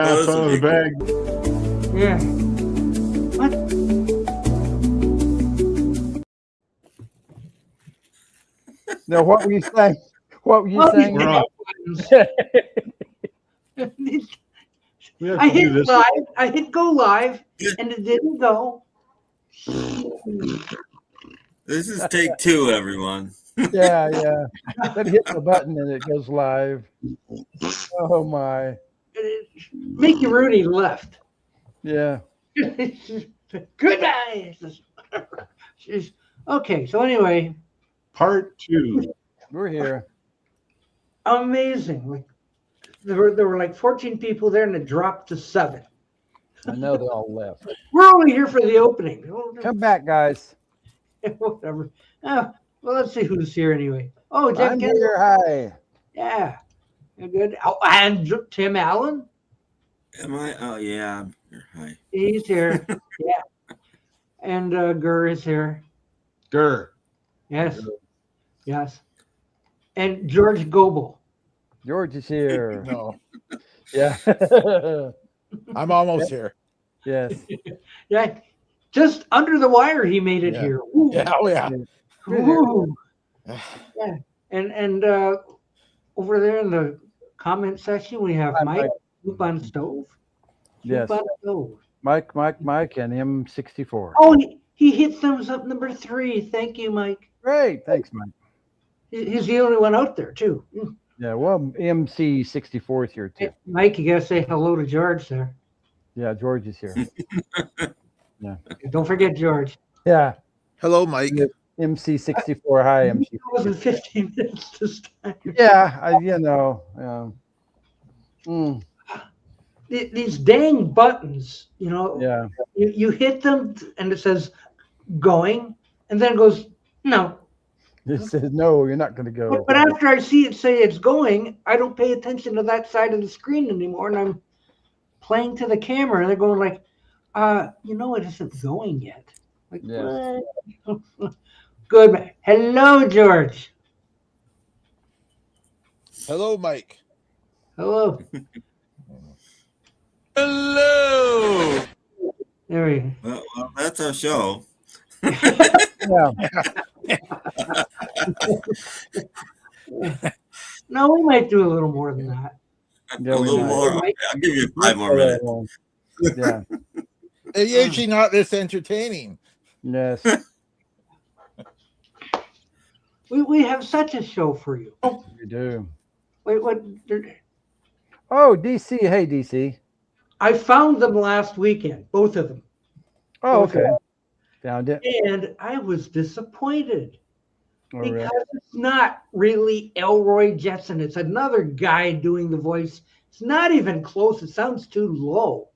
That's out of the bag. Yeah. What? Now, what were you saying? What were you Well, saying? We're on. We have I to do hit this. live. I hit go live, and it didn't go. This is take 2, everyone. Yeah. Then hit the button and it goes live. Oh my. Mickey Rooney left. Yeah. Goodbye. She's- okay, so anyway, Part 2. We're here. amazing. Like there were like 14 people there, and it dropped to 7. I know they all left. We're only here for the opening. Come back, guys. Whatever. Well, let's see who's here anyway. Oh, Jeff I'm Kendall. here. Hi. Yeah. You're good. Oh, and Tim Allen. Am I? Oh, yeah. Hi. He's here. Yeah. And Gurr is here. Grr. Yes. Yes. And George Goebel. George is here. No, Yeah. I'm almost here. Yes. Yeah. Just under the wire, he made it Yeah. here. Ooh. Yeah, oh yeah. Ooh. Yeah. And over there in the comment section, we have Hi, Mike, Mike. Soup on Stove. Yes. Soup on Stove. Mike, and M64. Oh, he hit thumbs up number 3. Thank you, Mike. Great. Thanks, Mike. He's the only one out there, too. Yeah. Well, MC64 is here too. Hey, Mike, you got to say hello to George there. Yeah. George is here. Don't forget George. Yeah. Hello, Mike. MC64. Hi, MC. It wasn't 15 minutes this time. Yeah. These dang buttons, Yeah. you hit them and it says going, and then it goes, no. It says, no, you're not going to go. But after I see it say it's going, I don't pay attention to that side of the screen anymore, and I'm playing to the camera, and they're going like, it isn't going yet. Like, Yes. what? Good. Hello, George. Hello, Mike. Hello. Hello. There we go. Well, that's our show. Yeah. No, we might do a little more than that. Yeah, A we little might. more. Okay, I'll give you 5 more minutes. Yeah. They're usually not this entertaining. Yes. We have such a show for you. Oh, We do. wait, what? Oh, DC. Hey, DC. I found them last weekend, both of them, Oh, okay. Found it. and I was disappointed All because right. it's not really Elroy Jetson. It's another guy doing the voice. It's not even close. It sounds too low.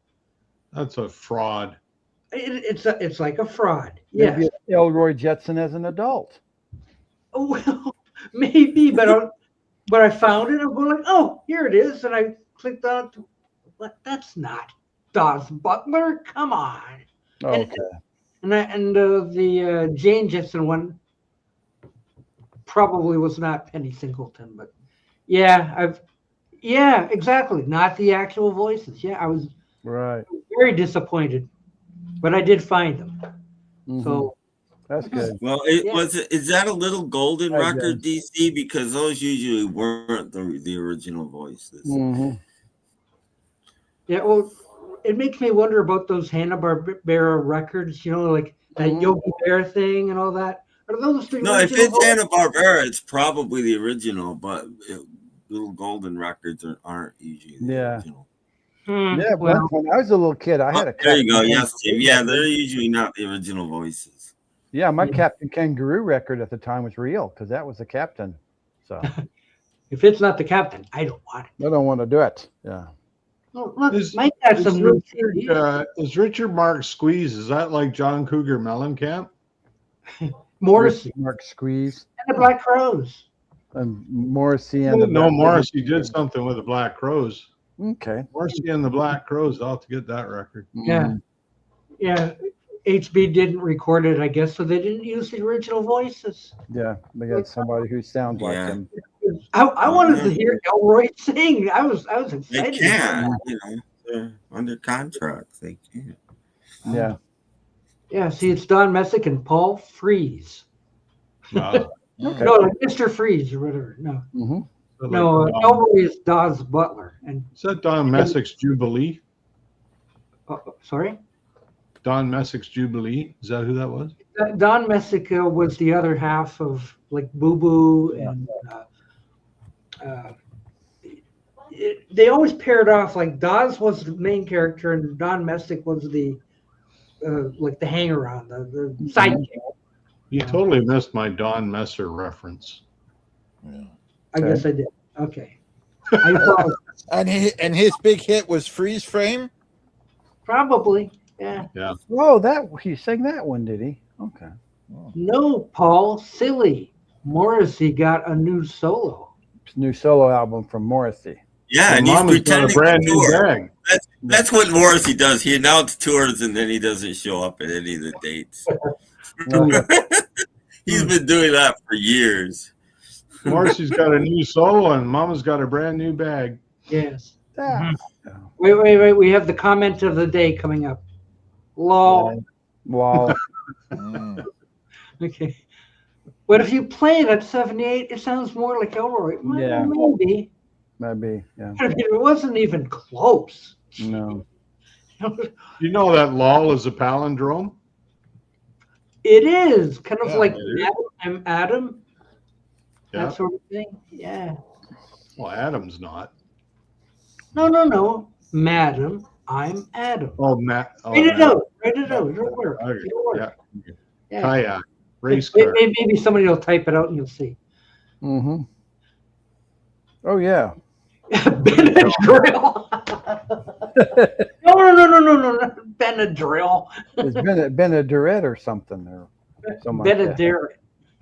That's a fraud. It's like a fraud. Yeah. Maybe it's Elroy Jetson as an adult. Well, maybe, but I found it. I'm going like, oh, here it is, and I clicked on it. But that's not Dawes Butler. Come on. Okay. And the Jane Jetson one probably was not Penny Singleton, but yeah, exactly. Not the actual voices. Yeah, I was Right. very disappointed, but I did find them. Mhm. So That's good. Well, Yeah. is that a little golden Hi, record, DC? Because those usually weren't the original voices. Mhm. yeah, well, it makes me wonder about those Hanna-Barbera records. Like that Mhm. Yogi Bear thing and all that. Are those the No, if original? it's Hanna-Barbera, it's probably the original, but little golden records aren't usually the Yeah. original. Yeah. Well, When I was a little kid, I had a. There you go. Captain Yes, Tim. Kangaroo Yeah, record. they're usually not the original voices. Yeah, my Captain Kangaroo record at the time was real because that was the captain. So if it's not the captain, I don't want it. I don't want to do it. Yeah. Oh, look, Is- Mike got Is some new Richard, is Richard Mark Squeeze, is that like John Cougar Mellencamp? Morrissey Mark Squeeze and the Black Crows. and Morrissey I and the didn't know Morrissey did something with the Black Crows. Okay. Morrissey and the Black Crows, I'll have to get that record. Yeah. Mhm. Yeah, HB didn't record it, I guess, so they didn't use the original voices. Yeah. They got somebody who sounds like Yeah. him. I wanted to hear Elroy sing. I was They excited. can, you know. they're under contract. They can't. Yeah. Yeah, see, it's Don Messick and Paul Frees. Wow. Okay. No, like Mr. Freeze or whatever. No, Mm-hmm. So no, like Elroy is Dawes Butler. And is that Don Messick's Jubilee? sorry, Don Messick's Jubilee? Is that who that was? Don Messick was the other half of like Boo Boo, and they always paired off. Like Dawes was the main character, and Don Messick was the like the hanger on, the sidekick. You totally missed my Don Messer reference. Yeah. I guess I did. Okay. I thought And his big hit was Freeze Frame. probably, yeah. Yeah. Oh, that he sang that one, did he? Okay. No, Paul, silly. Morrissey got a new solo. New solo album from Morrissey. Yeah, Well, and he's Mama's got a pretending brand to new tour. bag. That's what Morrissey does. He announces tours and then he doesn't show up at any of the dates. He's been doing that for years. Morrissey's got a new solo and Mama's got a brand new bag. Yes. Ah. Wait. We have the comment of the day coming up. Lol. Wow. Mm. Okay. But if you play it at 78, it sounds more like Elroy. Well, Yeah. maybe. Maybe. Yeah. I mean, it wasn't even close. No. You know that lol is a palindrome? It is kind of Yeah, like it is. Adam, I'm Adam, Yeah. that sort of thing. Yeah. Well, Adam's not. No. Madam, I'm Adam. Oh, Matt. Oh, Write it Matt. out. It'll work. Okay. It'll work. Yeah. Yeah. Kayak. Race car. Maybe somebody will type it out and you'll see. Mm-hmm. Oh yeah. Benadryl. No. Benadryl. It's been a duet or something or something like that.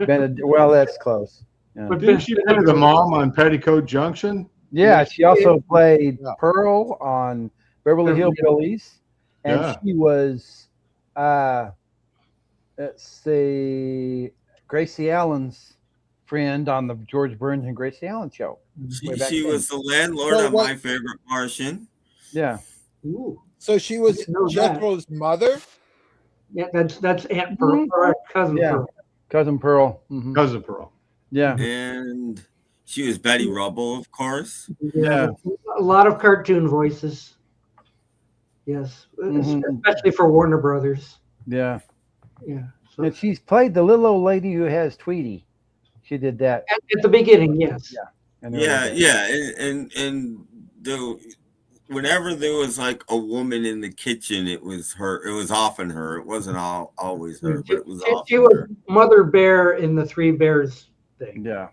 Benadryl. Well, that's close. Yeah. But Didn't she play the mom on Petticoat Junction? Yeah, she also played Yeah. Pearl on Beverly Hillbillies, and Yeah. she was, let's see, Gracie Allen's friend on the George Burns and Gracie Allen show. Way back She then. was the landlord So on what- My Favorite Martian. Yeah, Ooh. So she was Didn't know that. Jethro's mother. Yeah, that's Aunt Pearl or cousin Yeah. Pearl. cousin Pearl. Mhm. Cousin Pearl. Yeah, And she was Betty Rubble, of course. Yeah. A lot of cartoon voices. Yes, Mhm. especially for Warner Brothers. yeah. Yeah. So And she's played the little old lady who has Tweety. She did that. at the beginning, yes. in Yeah, early days. yeah. And whenever there was like a woman in the kitchen, it was her. It was often her. It wasn't always her, but it was often She was her. Mother Bear in the Three Bears thing. Yeah.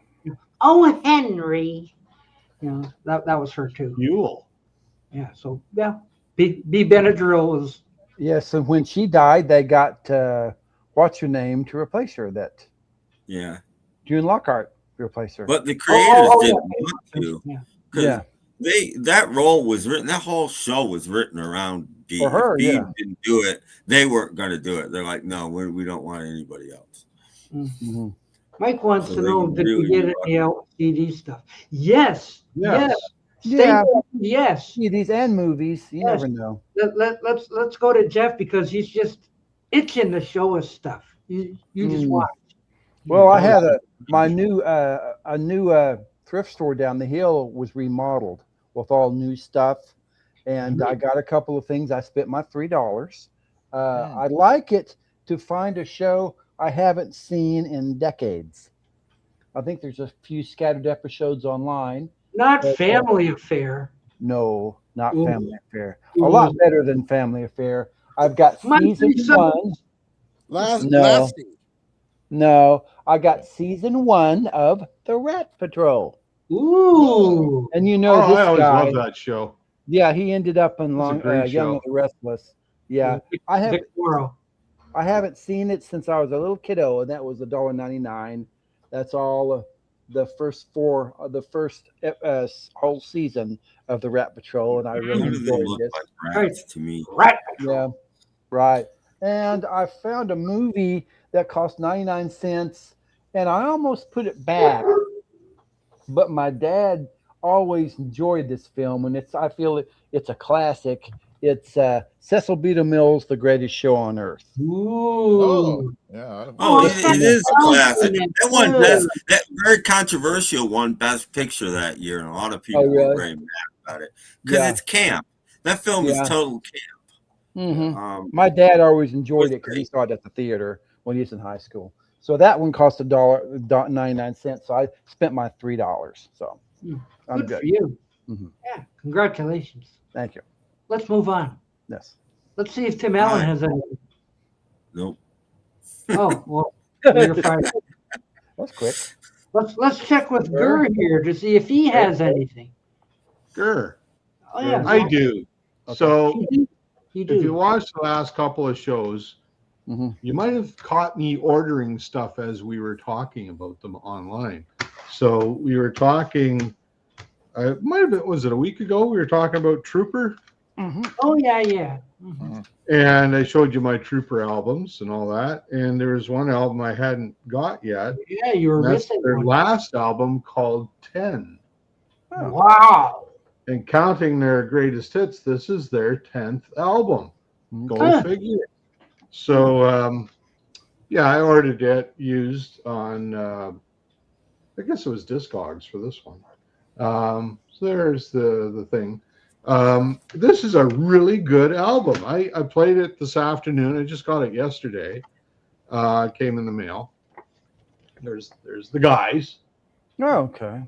Oh, Henry. You know, that was her too. Yule. Yeah. So yeah, B Benadryl was. Yes, and when she died, they got what's her name to replace her. That Yeah. June Lockhart replaced her. But the creators Oh, didn't yeah. want to. Yeah. 'Cause Yeah. that role was written. That whole show was written around Bee. For her, If Bee yeah. didn't do it, they weren't going to do it. They're like, no, we don't want anybody else. Mhm. Mike wants So to they know, did we really get do any LCD stuff? Yes. Yes. Yeah. Yes. CDs and movies, you Yes. never know. Let's go to Jeff because he's just itching to show us stuff. You just Mm. watch. Well, I had my new thrift store down the hill was remodeled with all new stuff, and I got a couple of things. I spent my $3. I'd like it to find a show I haven't seen in decades. I think there's a few scattered episodes online. Not Family Affair. No, not Ooh. Family Affair. Ooh. A lot better than Family Affair. I've got Might be season some- one. No. Lassie. No, I got season 1 of The Rat Patrol. Ooh. And you know Oh, I this always guy. loved that show. Yeah, he ended up in That's a great Young show. and the Restless. Yeah, Vic Morrow. I haven't seen it since I was a little kiddo, and that was $1.99. That's all the first whole season of the Rat Patrol, and I really None of them enjoyed look this. like rats to me. Rat. Yeah, right. And I found a movie that cost 99 cents, and I almost put it back, but my dad always enjoyed this film, and I feel it's a classic. It's Cecil B. DeMille's The Greatest Show on Earth. Oh, Ooh. yeah. Oh, it's got it is a classic. Elton and That one, Will. that very controversial one, Best Picture that year, and a lot of people Oh, were really? very mad about it because Yeah, it's camp. That film is yeah. total camp. Hmm. My dad always enjoyed it because he saw it at the theater when he was in high school. So that one cost $1.99. So I spent my $3. So I'm Good good. for you. Mhm. Yeah, congratulations. Thank you. Let's move on. Yes. Let's see if Tim Allen Right. has any. Nope. Oh, well, you're fine. That's quick. Let's check with Gurr here to see if he has anything. Sure. Oh yeah, I do. Okay. So You if you do. watched the last couple of shows, Hmm. you might have caught me ordering stuff as we were talking about them online. So we were talking, it might have been, was it a week ago? We were talking about Trooper, Hmm. Oh yeah. Mhm. and I showed you my Trooper albums and all that. And there was one album I hadn't got yet. Yeah, you were And that's missing their one. last album called 10. Oh. Wow. And counting their greatest hits, this is their 10th album. Go Huh. figure. So, yeah, I ordered it used on, I guess it was Discogs for this one. So there's the thing. This is a really good album. I played it this afternoon. I just got it yesterday. It came in the mail. There's the guys. Oh, okay.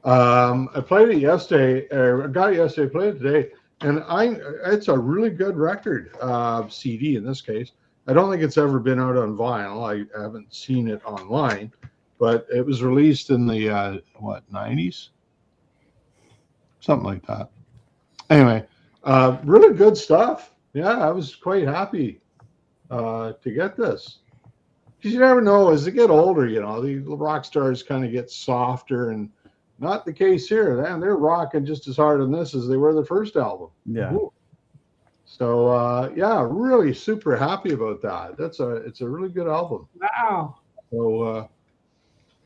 I played it yesterday, or I got it yesterday, played it today, and it's a really good record, CD in this case. I don't think it's ever been out on vinyl. I haven't seen it online, but it was released in the 90s, something like that. Anyway, really good stuff. Yeah, I was quite happy to get this. Because you never know, as they get older, the rock stars kind of get softer, and not the case here. Man, they're rocking just as hard on this as they were the first album. Yeah. Ooh. So yeah, really super happy about that. It's a really good album. Wow. So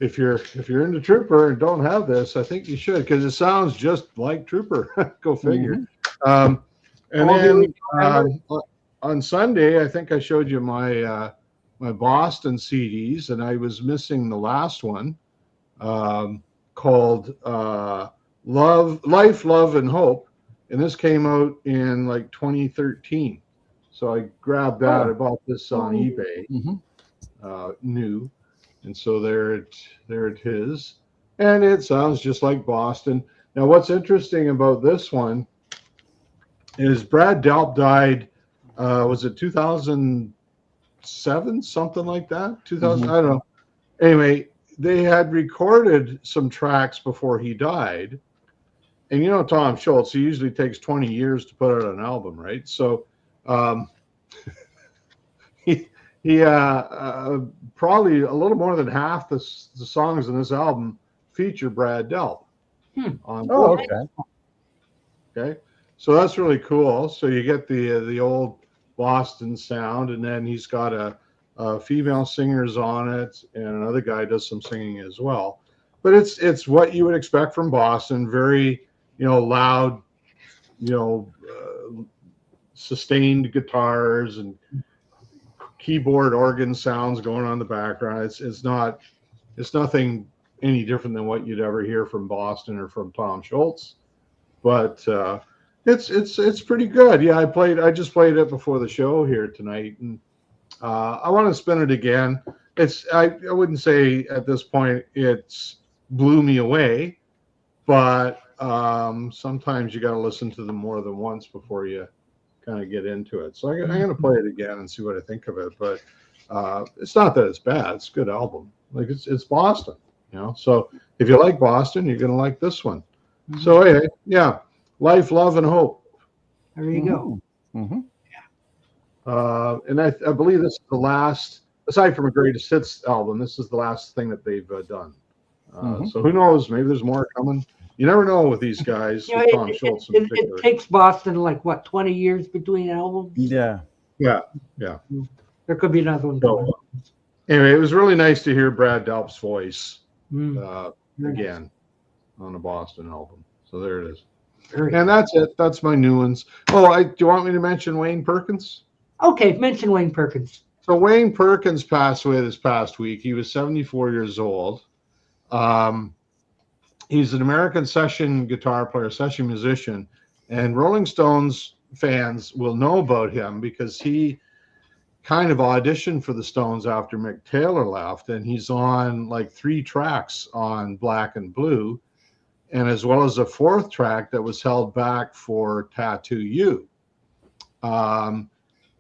if you're into Trooper and don't have this, I think you should, because it sounds just like Trooper. Go figure. And then on Sunday, I think I showed you my my Boston CDs, and I was missing the last one, called Life, Love, and Hope. And this came out in like 2013. So I grabbed that. I bought this on eBay, new. And so there it is. And it sounds just like Boston. Now, what's interesting about this one is Brad Delp died, was it 2007, something like that? 2000, I don't know. Anyway, they had recorded some tracks before he died. And Tom Schultz, he usually takes 20 years to put out an album, right? So he probably a little more than half the songs in this album feature Brad Delp. On okay. Okay, so that's really cool. So you get the old Boston sound, and then he's got a female singers on it, and another guy does some singing as well. But it's what you would expect from Boston. Very loud, sustained guitars and keyboard organ sounds going on in the background. It's nothing any different than what you'd ever hear from Boston or from Tom Schultz, but it's pretty good. Yeah, I just played it before the show here tonight, and I want to spin it again. I wouldn't say at this point it's blew me away, but sometimes you got to listen to them more than once before you kind of get into it. So I'm going to play it again and see what I think of it. But it's not that it's bad. It's a good album. Like it's Boston, So if you like Boston, you're going to like this one. So anyway, yeah, Life, Love, and Hope. There you go. And I believe this is the last, aside from a greatest hits album, this is the last thing that they've done. So who knows? Maybe there's more coming. You never know with these guys. With Tom Schultz in particular. It takes Boston like what, 20 years between albums? Yeah. There could be another one. So, anyway, it was really nice to hear Brad Delp's voice again on a Boston album. So there it is. Very And that's it. That's my new ones. Oh, do you want me to mention Wayne Perkins? okay. Mention Wayne Perkins. So Wayne Perkins passed away this past week. He was 74 years old. He's an American session guitar player, session musician, and Rolling Stones fans will know about him because he kind of auditioned for the Stones after Mick Taylor left, and he's on like 3 tracks on Black and Blue, and as well as a 4th track that was held back for Tattoo You.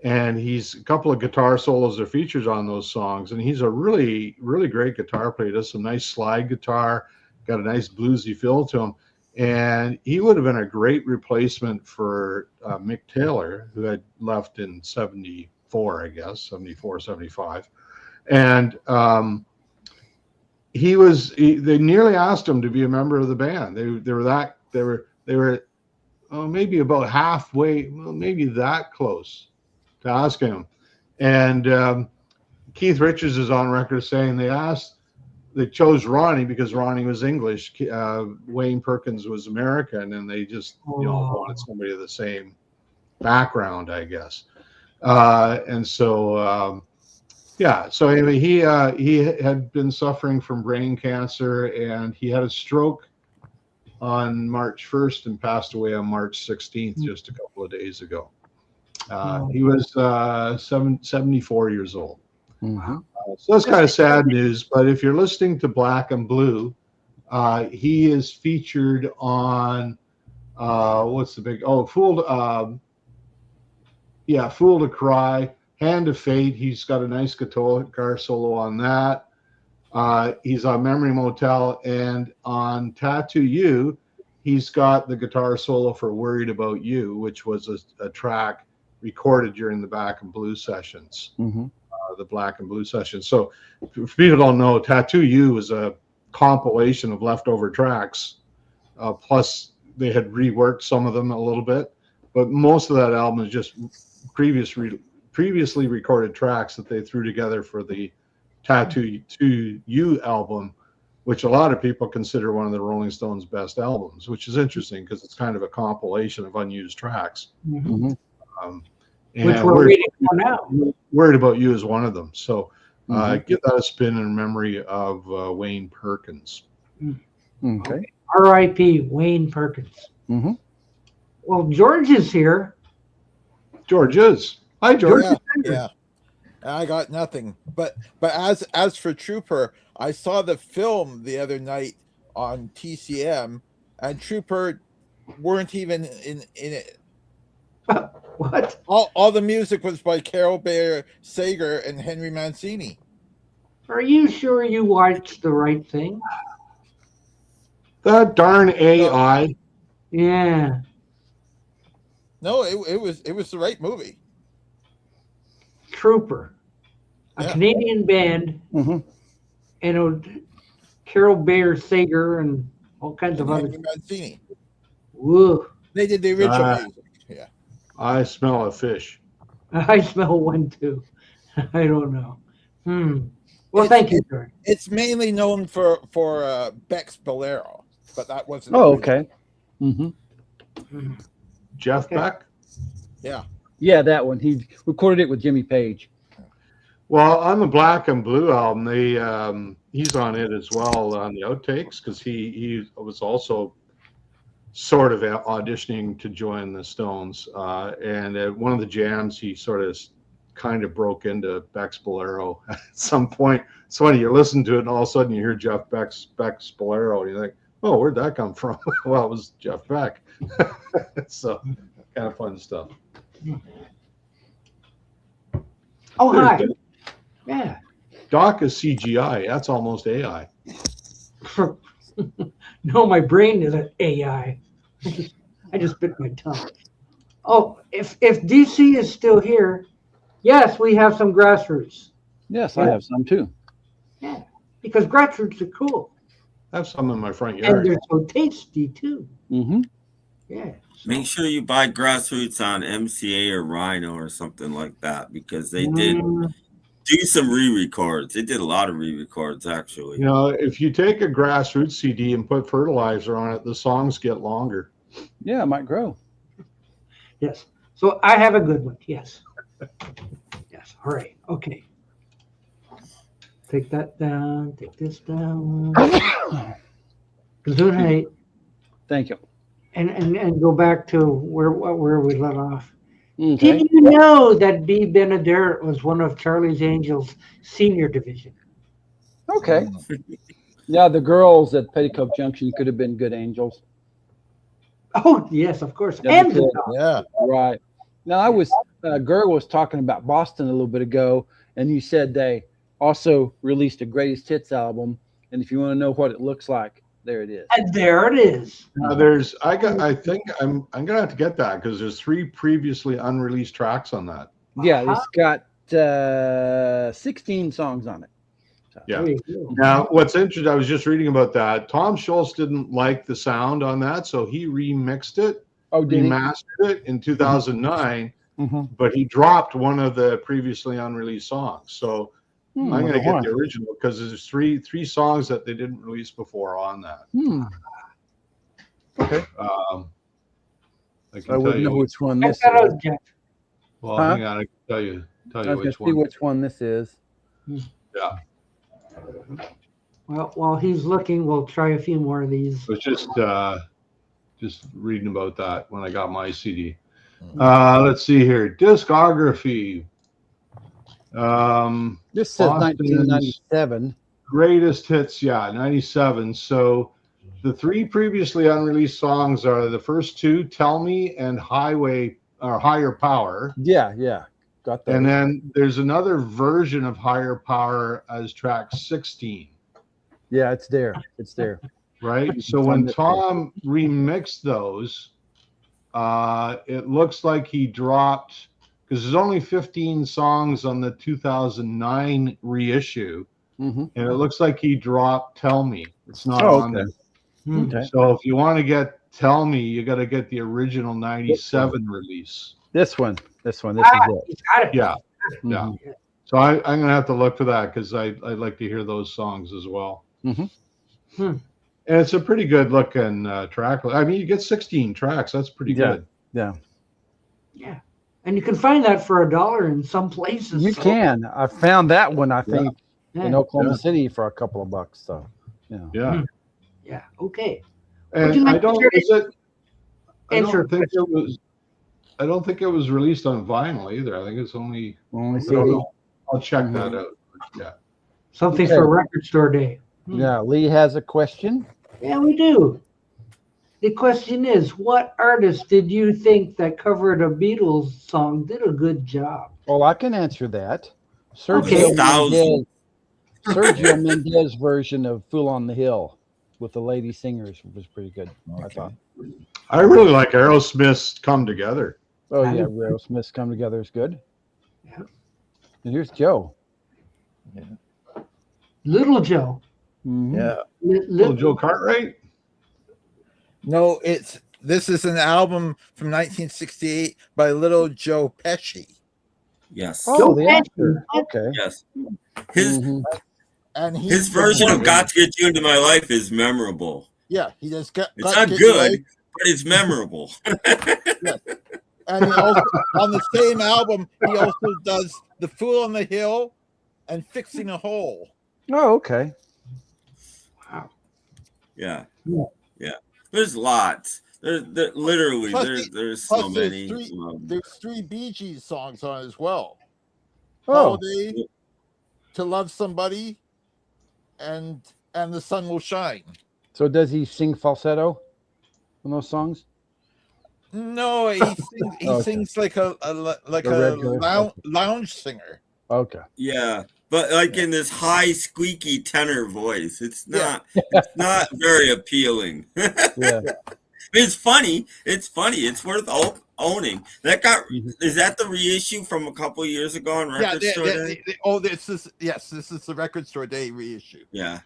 And he's a couple of guitar solos or features on those songs, and he's a really, really great guitar player. He does some nice slide guitar, got a nice bluesy feel to him, and he would have been a great replacement for Mick Taylor, who had left in 74, I guess, 74, 75. And they nearly asked him to be a member of the band. They were maybe about halfway, well, maybe that close to ask him. And Keith Richards is on record saying they chose Ronnie because Ronnie was English. Wayne Perkins was American, and they just wanted somebody of the same background, I guess. And so so anyway, he had been suffering from brain cancer, and he had a stroke on March 1st and passed away on March 16th, just a couple of days ago. He was 74 years old. Mm-hmm. So that's kind of sad news, but if you're listening to Black and Blue, he is featured on what's the big Fool to Cry, Hand of Fate. He's got a nice guitar solo on that. He's on Memory Motel, and on Tattoo You, he's got the guitar solo for Worried About You, which was a track recorded during the Black and Blue sessions. Mm-hmm. The Black and Blue sessions. So if people don't know, Tattoo You is a compilation of leftover tracks. Plus they had reworked some of them a little bit, but most of that album is just previously recorded tracks that they threw together for the Tattoo You album, which a lot of people consider one of the Rolling Stones' best albums, which is interesting because it's kind of a compilation of unused tracks. Mm-hmm. Which we're reading for now. Worried About You is one of them. So give that a spin in memory of Wayne Perkins. Okay. R.I.P. Wayne Perkins. Mm-hmm. Well, George is here. George is. Hi, George. Yeah. I got nothing. But as for Trooper, I saw the film the other night on TCM, and Trooper weren't even in it. What? All the music was by Carol Bayer Sager and Henry Mancini. Are you sure you watched the right thing? That darn AI. Yeah. No, it was the right movie. Trooper, a Canadian band, and Carol Bayer Sager and all kinds of other. Henry Mancini. Woo. They did the original music. Yeah. I smell a fish. I smell one too. I don't know. Well, thank you, George. It's mainly known for Beck's Bolero, but that wasn't. Oh, okay. Mm-hmm. Jeff Beck? Yeah. Yeah, that one. He recorded it with Jimmy Page. Well, on the Black and Blue album, he's on it as well on the outtakes because he was also sort of auditioning to join the Stones. And at one of the jams, he sort of kind of broke into Beck's Bolero at some point. It's funny, you listen to it and all of a sudden you hear Jeff Beck's Bolero and you're like, oh, where'd that come from? Well, it was Jeff Beck. So kind of fun stuff. Oh, hi. Yeah. Doc is CGI. That's almost AI. No, my brain is an AI. I just bit my tongue. Oh, if DC is still here, yes, we have some grassroots. Yes, I have some too. Yeah, because grassroots are cool. I have some in my front yard. And they're so tasty too. Mm-hmm. Yeah. Make sure you buy Grassroots on MCA or Rhino or something like that because they did do some re-records. They did a lot of re-records, actually. You know, if you take a grassroots CD and put fertilizer on it, the songs get longer. Yeah, it might grow. Yes. So I have a good one. Yes. Yes. All right. Okay. Take that down. Take this down. Good night. Thank you. And go back to where we let off. Okay. Did you know that B. Benaderet was one of Charlie's Angels' senior division? Okay. Yeah, the girls at Petticoat Junction could have been good angels. Oh yes, of course. Yeah, And they the could. dog. Yeah. Right. Now I was Gurr was talking about Boston a little bit ago, and you said they also released a greatest hits album. And if you want to know what it looks like, there it is. And there it is. I think I'm gonna have to get that because there's 3 previously unreleased tracks on that. Yeah, it's got 16 songs on it. So, Yeah. There you go. Now, what's interesting, I was just reading about that. Tom Schultz didn't like the sound on that, so he remixed it, oh, did he? remastered it in 2009, Mm-hmm. but he dropped one of the previously unreleased songs. So I'm going to get the original because there's three songs that they didn't release before on that. Okay. I can I tell wouldn't know you. which one Check this that is. out, Jeff. Well, Huh? hang on, I can tell you I was going to which see one. which one this is. Yeah, Well, while he's looking, we'll try a few more of these. I was just reading about that when I got my CD. Let's see here, discography. This says Boston's 1997. greatest hits, 97. So the 3 previously unreleased songs are the first 2, Tell Me and Highway or Higher Power. Yeah, got that. And then there's another version of Higher Power as track 16. Yeah, it's there. It's there. Right. So when Tom remixed those, it looks like he dropped, because there's only 15 songs on the 2009 reissue. Mm-hmm. And it looks like he dropped Tell Me. It's not on there. Okay. So if you want to get Tell Me, you got to get the original 97 release. This one. This is it. He's got it. Yeah. Mhm. Yeah. So I'm going to have to look for that because I'd like to hear those songs as well. Mm-hmm. And it's a pretty good looking track. I mean, you get 16 tracks. That's pretty good. Yeah. Yeah. And you can find that for $1 in some places. You can. I found that one, I think, Yeah. in Oklahoma City for a couple of bucks. So, Yeah. Yeah. Okay. And I don't think Insert. I don't think it was released on vinyl either. I think it's only only I CD. don't know. I'll check that out. Yeah. Something Okay. for Record Store Day. Yeah, Lee has a question. Yeah, we do. The question is, what artist did you think that covered a Beatles song did a good job? Well, I can answer that. Okay. Sergio Mendez version of Fool on the Hill with the lady singers was pretty good, I thought. I really like Aerosmith's Come Together. Oh, yeah, Aerosmith's Come Together is good. Yeah. And here's Joe. Little Joe. Mhm. Yeah. Little Joe Cartwright. No, this is an album from 1968 by Little Joe Pesci. Yes. Oh, the Joe actor. Pesci. Okay. Yes. His Mhm. And his version of "Got to Get You Into My Life" is memorable. Yeah, he just got. It's not good, but it's memorable. And he also, on the same album, he also does "The Fool on the Hill" and "Fixing a Hole." Oh, okay. Yeah. Yeah. Yeah. There's lots. Literally, Plus there's so Plus, many. there's 3 Bee Gees songs on it as well. Oh, Holiday, To Love Somebody, and The Sun Will Shine. so does he sing falsetto in those songs? No, he sings like a regular- lounge singer. Okay. Yeah, but like in this high squeaky tenor voice, it's not very appealing. Yeah. It's funny. It's worth owning. Is that the reissue from a couple years ago on Record Store Day? This is the Record Store Day reissue. Yeah.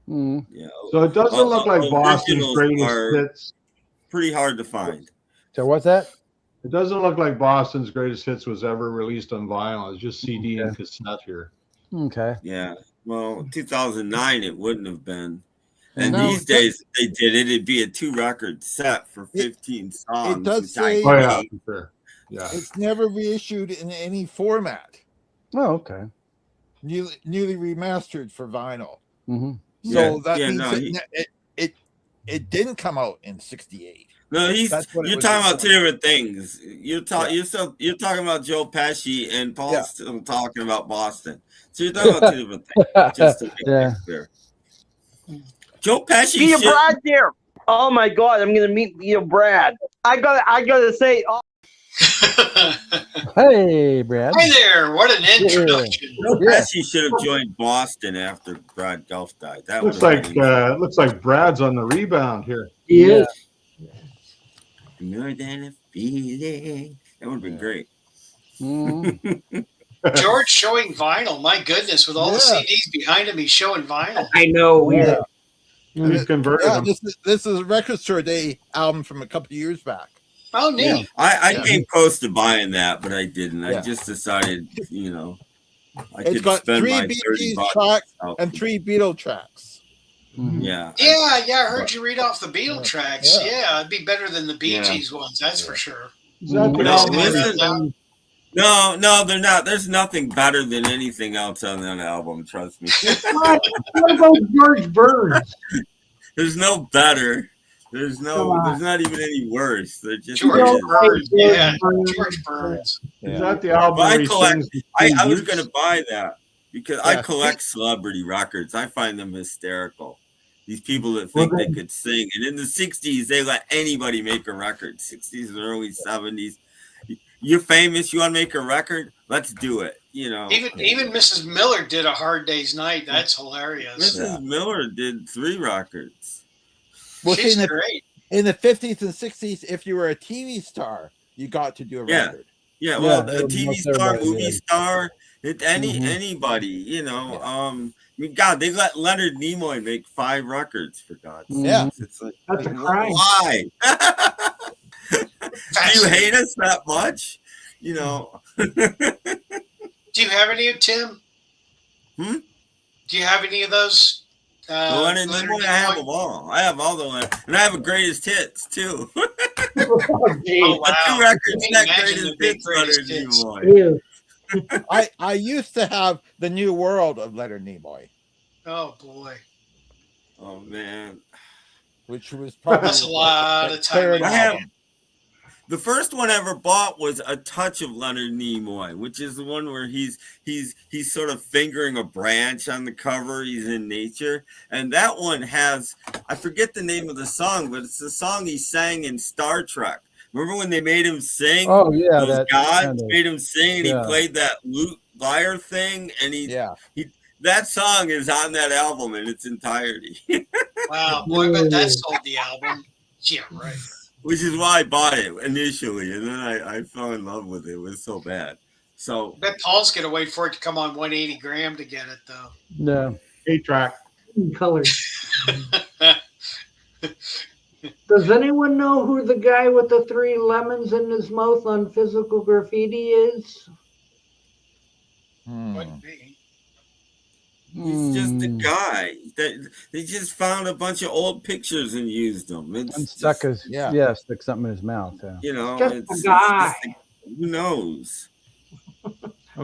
Mhm. Yeah. So it doesn't look like Boston's Originals greatest are hits. pretty hard to find. So what's that? It doesn't look like Boston's Greatest Hits was ever released on vinyl. It's just CD and cassette here. Okay. Yeah. Well, 2009 it wouldn't have been. And No, these days, if they did it, it'd be a 2-record set for 15 songs. It does which I say Oh yeah, hate. for sure. Yeah. it's never reissued in any format. Oh, okay. Newly remastered for vinyl. Mm-hmm. So that Yeah, means no, it didn't come out in '68. No, That's what it you're was talking about before. 2 different things. You're talking about Joe Pesci, and Paul's Yeah. still talking about Boston. So you're talking about 2 different things. Just to make Yeah. it clear. Joe Pesci Beatle should. Brad here. Oh my God, I'm gonna meet Beatle Brad. I gotta say, Hey, Brad. Hi there. What an introduction. Joe Yeah. Pesci should have joined Boston after Brad Gulf died. That Looks would have like been looks like Brad's on the rebound here. He is. more than a feeling. That would have been great. Mhm. George showing vinyl. My goodness, with all the Yeah. CDs behind him, he's showing vinyl. I know. Yeah. He's converted Yeah, them. this is a Record Store Day album from a couple of years back. Oh, neat. I Yeah. came close to buying that, but I didn't. I Yeah. just decided, I It's could got spend 3 my Bee 30 Gees bucks. tracks out. and 3 Beatle tracks. Mhm. Yeah. Yeah, I heard you read off the Beatle tracks. Yeah. Yeah, it'd be better than the Bee Yeah. Gees ones, that's for sure. Is that the Mhm. album where Listen- he sings- No, they're not. There's nothing better than anything else on that album. Trust me. What about George Burns? There's no better. There's Come on. not even any worse. They're just. George don't Burns. like George Yeah, Burns. George Burns. Is that the album Well, I where he collect- sings? the I was Utes? gonna buy that because I Yeah. collect celebrity records. I find them hysterical. These people that think Well, they could sing, and in the '60s they let anybody make a record. '60s and early '70s. You're famous. You want to make a record? Let's do it. Even Mrs. Miller did A Hard Day's Night. That's hilarious. Mrs. Miller did 3 records. Well, She's see, great. in the 50s and 60s, if you were a TV star, you got to do a Yeah. record. Yeah, well, Yeah, a TV most star, everybody movie did. star, Mhm. anybody, God, they let Leonard Nimoy make 5 records for God's sake. Yeah. It's like, That's a crime. why? Do you hate us that much? Do you have any of Tim? Hmm? Do you have any of those? Leonard Nimoy, I have them all. I have all the Leonard, and I have a greatest hits too. Oh, Oh, wow. 2 records, Can you that imagine greatest the big hits, Leonard greatest hits? Nimoy. Ew. I used to have the New World of Leonard Nimoy, Oh, boy. Oh man, which was probably That's a lot of time. third I have- album. the first one I ever bought was A Touch of Leonard Nimoy, which is the one where he's sort of fingering a branch on the cover. He's in nature, and that one has, I forget the name of the song, but it's the song he sang in Star Trek. Remember when they made him sing? Oh yeah, Those that gods kind of- made him sing, and yeah. he played that lute lyre thing, and Yeah. that song is on that album in its entirety, Wow, boy, but that sold the album. Yeah, right. which is why I bought it initially, and then I fell in love with it. It was so bad. So I bet Paul's going to wait for it to come on 180 gram to get it, though. No. 8-track. Colors. Does anyone know who the guy with the 3 lemons in his mouth on Physical Graffiti is? Hmm. Wouldn't be. he's just a Mm. guy that they just found a bunch of old pictures and used them. It's And stuck just, his Yeah. stick something in his mouth. Yeah. Just a it's guy. who knows? Well,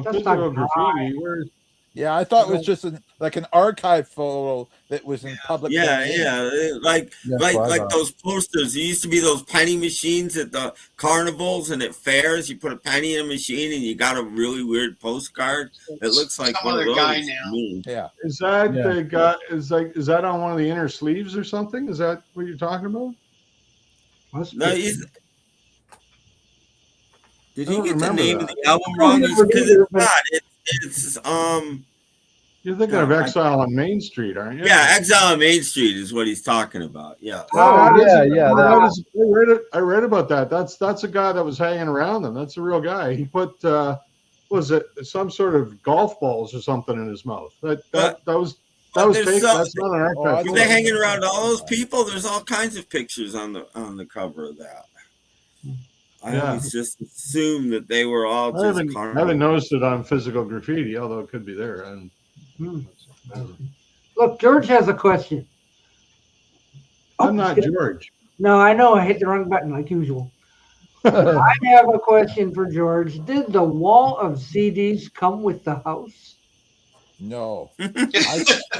That's Physical not Graffiti. Where's Yeah, I thought it was just like an archive photo that was in public. Yeah, domain. yeah, like That's what I like thought. those posters. There used to be those penny machines at the carnivals and at fairs. You put a penny in a machine and you got a really weird postcard. It looks like Some one of other those guy to now. me. Yeah. is that Yeah. the guy? Is that on one of the inner sleeves or something? Is that what you're talking about? Must No, be. he's. Did I he don't get the remember name that. of the album I don't wrong? remember Because either, it's but- not. It's You're thinking of Exile on Main Street, aren't you? yeah, Exile on Main Street is what he's talking about. Yeah. Oh, yeah, yeah, that I read about that. That's a guy that was hanging around them. That's a real guy. He put was it some sort of golf balls or something in his mouth? That was there's fake. some- That's not an archive. Oh, I Were photo. they hanging around all those people? There's all kinds of pictures on the cover of that. I always just assumed that they were all I just haven't noticed it on physical graffiti, although it could be there. And Look, George has a question. I'm not shit. George. No, I know I hit the wrong button like usual. I have a question for George. Did the wall of CDs come with the house? No,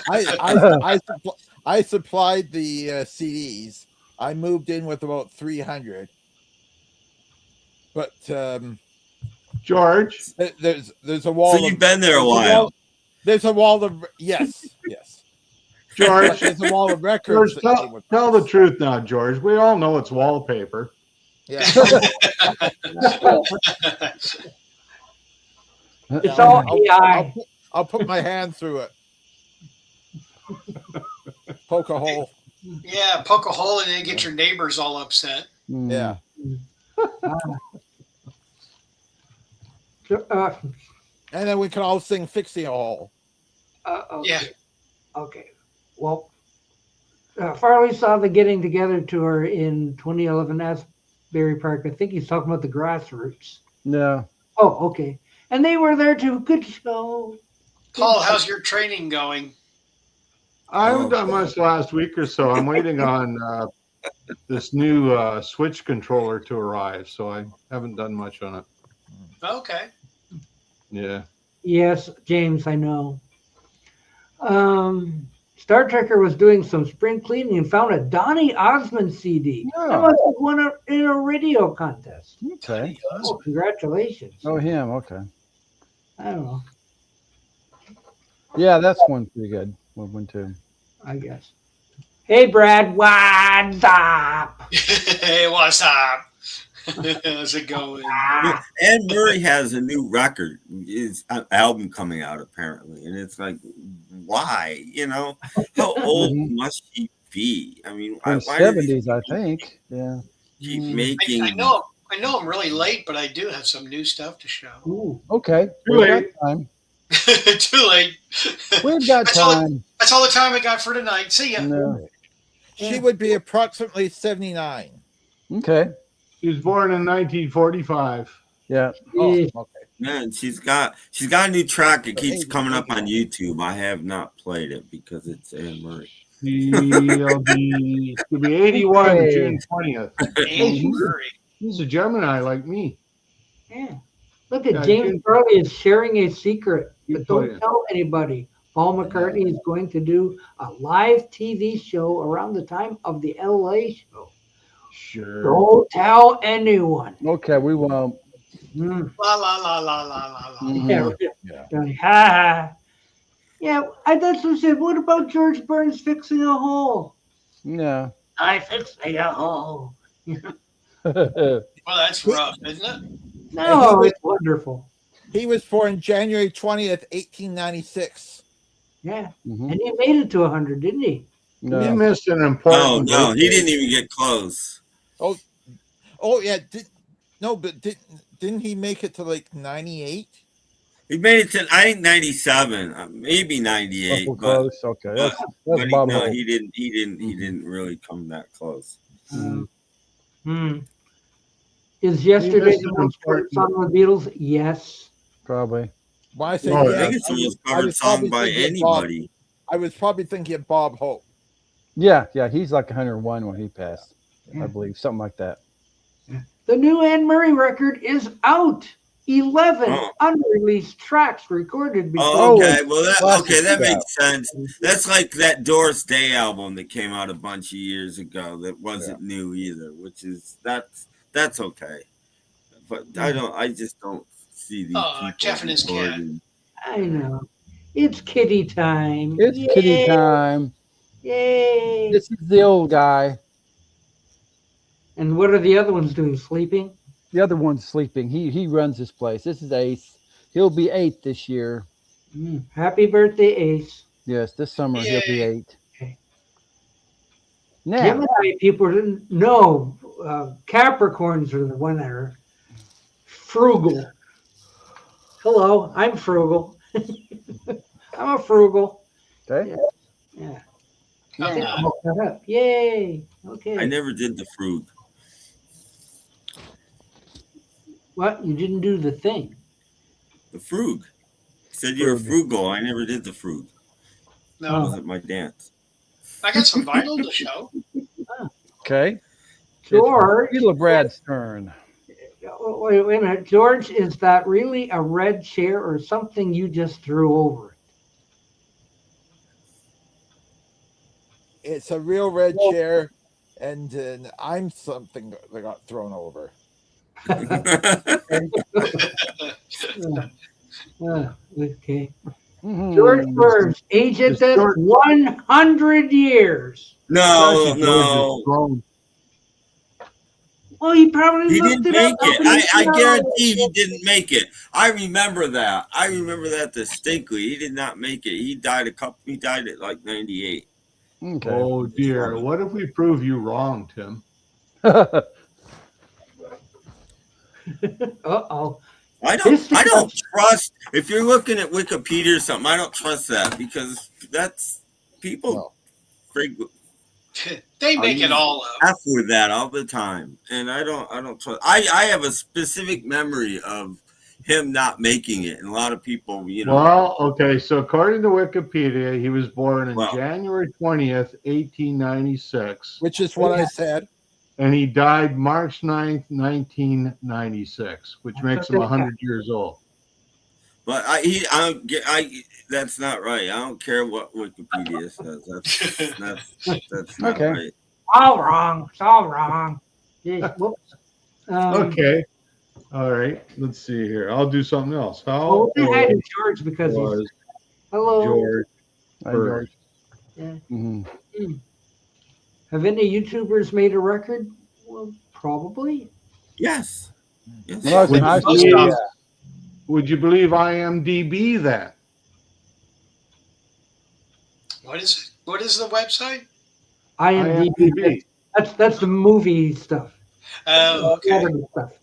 I supplied the CDs. I moved in with about 300, but George, there's a wall. So you've been there a while. There's a wall of yes. George, There's a wall of records. George, tell the truth now, George. We all know it's wallpaper. Yeah. It's all AI. I'll put my hand through it. Poke a hole. Yeah, poke a hole and then get your neighbors all upset. Yeah. And then we can all sing Fixing a Hole. Okay. Yeah. Okay. Well, Farley saw the Getting Together tour in 2011 Asbury Park. I think he's talking about the Grassroots. No. Oh, okay. And they were there too. Good show. Paul, how's your training going? I haven't done much last week or so. I'm waiting on this new Switch controller to arrive, so I haven't done much on it. Okay. Yeah. Yes, James, I know. Star Trekker was doing some spring cleaning and found a Donny Osmond CD. Oh. That must have won in a radio contest. Okay. Oh, congratulations. Oh, him. Okay. I don't know, Yeah, that's one pretty good. One too. I guess. Hey, Brad, what's up? Hey, what's up? How's it going? Anne Murray has a new record, is an album coming out apparently, and it's like, why? You know, how old must she be? I mean, From why did 70s, I think. Yeah. keep making? I know I'm really late, but I do have some new stuff to show. Ooh. Okay. Too We've got late. time. Too late. We've got That's all- time. That's all the time I got for tonight. See ya. No. She would be approximately 79. Okay. She was born in 1945. Yeah. Oh, Yeah. okay. Man, she's got a new track. It keeps coming up on YouTube. I have not played it because it's Anne Murray. She'll be 81 Hey. June 20th. Anne Murray. He's a Gemini like me. Yeah. Look at Yeah, James Jim- Farley is sharing a secret, You but play don't it. tell anybody. Paul McCartney is going to do a live TV show around the time of the LA show. Sure. Don't tell anyone. Okay. We won't. Mm. La la la la la la la. Mhm. Yeah. Like, ha ha. Yeah, that's what I said. What about George Burns fixing a hole? No. I fixing a hole. Well, that's rough, isn't it? No, it's wonderful. He was born January 20th, 1896. Yeah. Mhm. And he made it to 100, didn't he? You No. missed an Oh important. no, he birthday. didn't even get close. Oh, yeah. Didn't he make it to like 98? He made it to, I think, 97, maybe 98, Awful but close. Okay. That's Bob no, Hope. he didn't really come that close. Mhm. Is yesterday missed the an most covered important- song of the Beatles? Yes. Probably. Why I say Oh, I yeah. think it's the most I covered was song probably by thinking Bob- anybody. I was probably thinking of Bob Hope. Yeah. Yeah. He's like 101 when he passed. Yeah. I believe something like that. The new Anne Murray record is out. 11 Oh. unreleased tracks recorded before. Oh, okay. Well, classic that stuff. makes sense. That's like that Doris Day album that came out a bunch of years ago that wasn't new either, which is that's okay. But I just don't see these people. Jeff and his cat. recording. I know. It's kitty time. It's kitty time. Yay. This is the old guy. And what are the other ones doing? Sleeping? The other one's sleeping. He runs this place. This is Ace. He'll be 8 this year. Happy birthday, Ace. Yes, this summer he'll be Yay. 8. Okay. Now, Gemini people didn't know. Capricorns are the one that are frugal. Hello, I'm frugal. I'm a frugal. okay. Yeah. Oh, Yeah, I'll cut up. Yay. Okay. I never did the fruit. What? You didn't do the thing. The frug. You said you're a frugal. I never did the frug. That No, wasn't my dance. I got some vinyl to show. Okay. George. Beatle Brad's turn. Wait a minute. George, is that really a red chair or something you just threw over it? It's a real red chair, and I'm something that got thrown over. Okay. Mhm. George Burns, aged at 100 years. No, George no. is grown. Well, he probably He looked didn't it make up. it. I guarantee he didn't make it. I remember that. I remember that distinctly. He did not make it. He died at like 98. Okay. Oh dear. What if we prove you wrong, Tim? Uh-oh. I don't trust, if you're looking at Wikipedia or something, I don't trust that because that's people They make it all up. F with that all the time. And I don't trust. I have a specific memory of him not making it. And a lot of people, Well, okay. So according to Wikipedia, he was born on January 20th, 1896. Which is what I said. And he died March 9th, 1996, which makes him 100 years old. But that's not right. I don't care what Wikipedia says. That's not right. All wrong. It's all wrong. Jeez, whoops. Okay. All right. Let's see here. I'll do something else. How Well, I had George because was he's hello. George Hi, Burns? George. Yeah. Mhm. Have any YouTubers made a record? Well, probably. Yes. When I was in high school, yeah. Would you believe IMDb that? What is it? What is the website? IMDb. That's the movie stuff. Oh, okay. Stuff.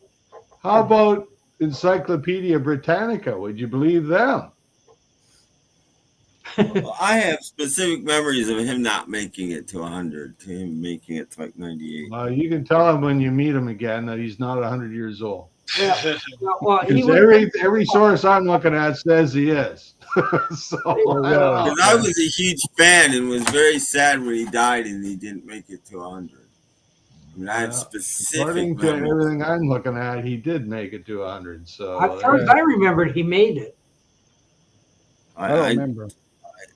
How about Encyclopedia Britannica? Would you believe them? Well, I have specific memories of him not making it to 100, to him making it to like 98. You can tell him when you meet him again that he's not 100 years old. Yeah. Well, Because every source I'm looking at says he is. So Because I was a huge fan and was very sad when he died and he didn't make it to 100. I mean, I have specific according to memories. everything I'm looking at, he did make it to 100. So as far as I remembered, he made it. I don't remember.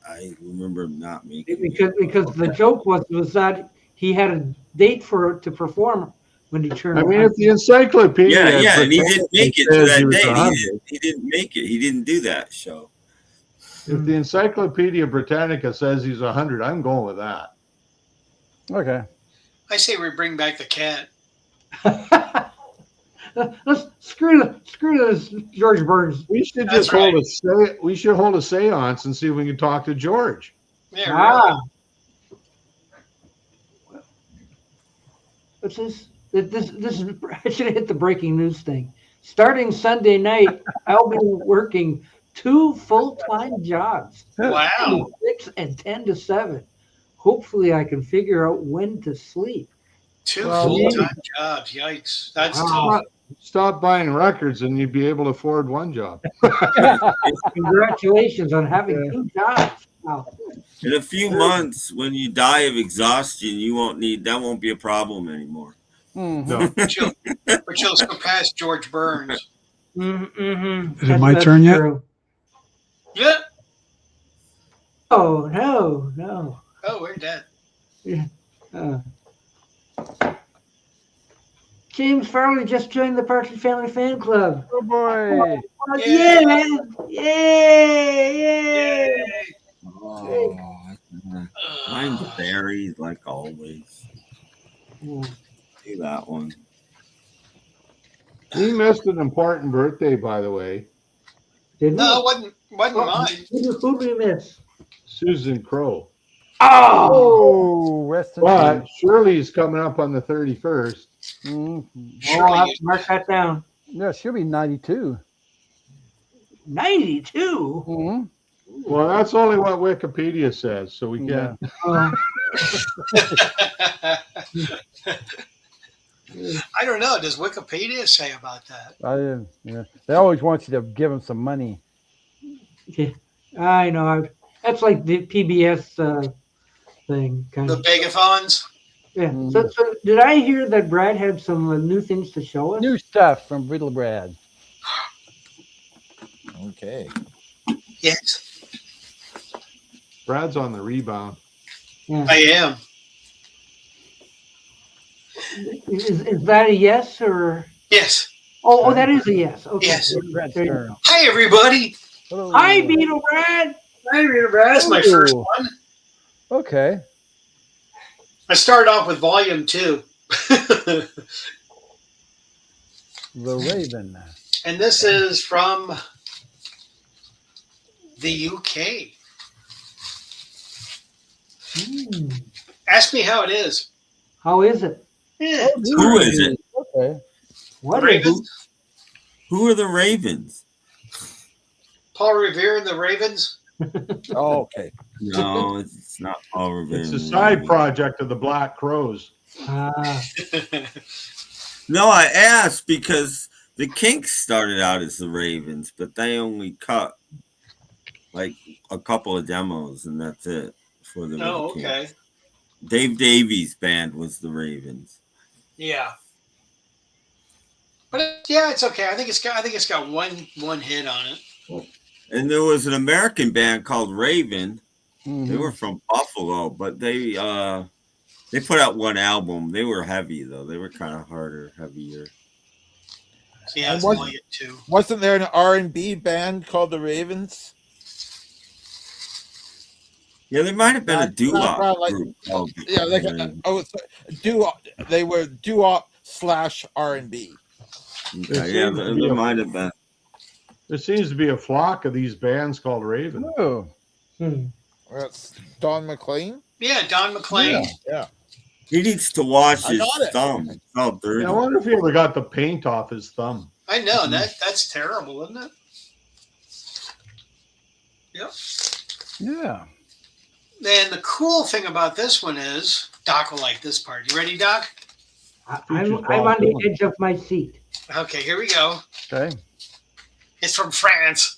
I remember him not making it. Because the joke was that he had a date to perform when he turned. I mean, if the encyclopedia, and he didn't make it to says he that was date. 100. He didn't make it. He didn't do that show. If the Encyclopedia Britannica says he's 100, I'm going with that. Okay. I say we bring back the cat. Let's screw this George Burns. We should That's just hold a seance and see if we can talk to George. Yeah, really. What's this? This is. I should have hit the breaking news thing. Starting Sunday night, I'll be working 2 full-time jobs. Wow. 6 and 10 to 7. Hopefully, I can figure out when to sleep. 2 full-time jobs. Yikes. That's tough. Stop buying records and you'd be able to afford one job. Congratulations on having 2 jobs. Wow. In a few months, when you die of exhaustion, that won't be a problem anymore. No. But you'll surpass George Burns. Mm-hmm. Is it my turn yet? True. Yeah. Oh, no. Oh, we're dead. Yeah. James Farley just joined the Partridge Family Fan Club. Oh boy! Yeah! Yay! Oh, mine's buried like always. Do that one. He missed an important birthday, by the way. Did No, it we? wasn't mine. Who did we miss? Susan Crow. Oh! Rest in But peace. Shirley's coming up on the 31st. Mhm. I'll have to mark that down. Yeah, she'll be 92. 92? Mhm. Well, that's only what Wikipedia says, so we can't. I don't know. Does Wikipedia say about that? Yeah. They always want you to give them some money. Yeah, I know. That's like the PBS thing, kind The of. Begathons? Yeah. Mm. So did I hear that Brad had some new things to show us? New stuff from Beatle Brad. Okay. Yes, Brad's on the rebound. Yeah. I am. Is that a yes or? Yes. Oh, that is a yes. Okay. Yes. Brad's There you turn. go. Hi, everybody. Hello. Hi, Beatle Brad. Hi, Rita Brad. That's my first Ooh. one. Okay. I started off with volume 2. The Raven. And this is from the UK. Ask me how it is. How is it? Yeah. Who is it? Okay. What Ravens? is it? Who are the Ravens? Paul Revere and the Ravens. Oh, okay. No, it's not Paul Revere. It's a side project of the Black Crows. Ah, No, I asked because the Kinks started out as the Ravens, but they only cut like a couple of demos, and that's it for the Oh, Kinks. okay. Dave Davies' band was the Ravens. Yeah. But yeah, it's okay. I think it's got one hit on it. And there was an American band called Raven. Mhm. They were from Buffalo, but they put out one album. They were heavy though. They were kind of harder, heavier. Yeah, it's And volume 2. Wasn't there an R&B band called the Ravens? Yeah, there might have been a doo-wop like- group called Yeah, like Raven. doo-wop. They were doo-wop / R&B. Okay, yeah, there might have been. There seems to be a flock of these bands called Raven. Oh. That's Don McLean. Yeah, Don McLean. Yeah. He needs to wash I his got it. thumb. It's all dirty. Yeah, I wonder if he ever got the paint off his thumb. I know that's terrible, isn't it? Yep. Yeah. And the cool thing about this one is Doc will like this part. You ready, Doc? I'm on the edge of my seat. Okay, here we go. Okay. It's from France.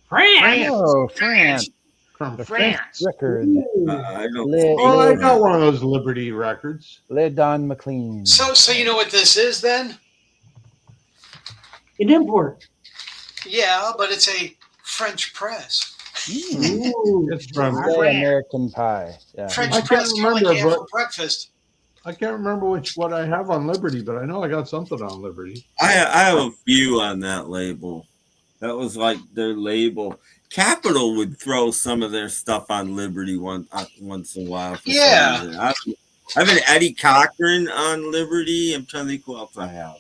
France. Oh, France. From The France. record. I don't. Oh, I got one of those Liberty records. Le Don McLean. So you know what this is then? An import. Yeah, but it's a French press. Ooh. It's from Le France. American Pie. Yeah. French I can't press you only remember, have but- for breakfast. I can't remember what I have on Liberty, but I know I got something on Liberty. I have a few on that label. That was like their label. Capitol would throw some of their stuff on Liberty once in a while. For Yeah. some reason. I have an Eddie Cochran on Liberty. I'm trying to think who else I have.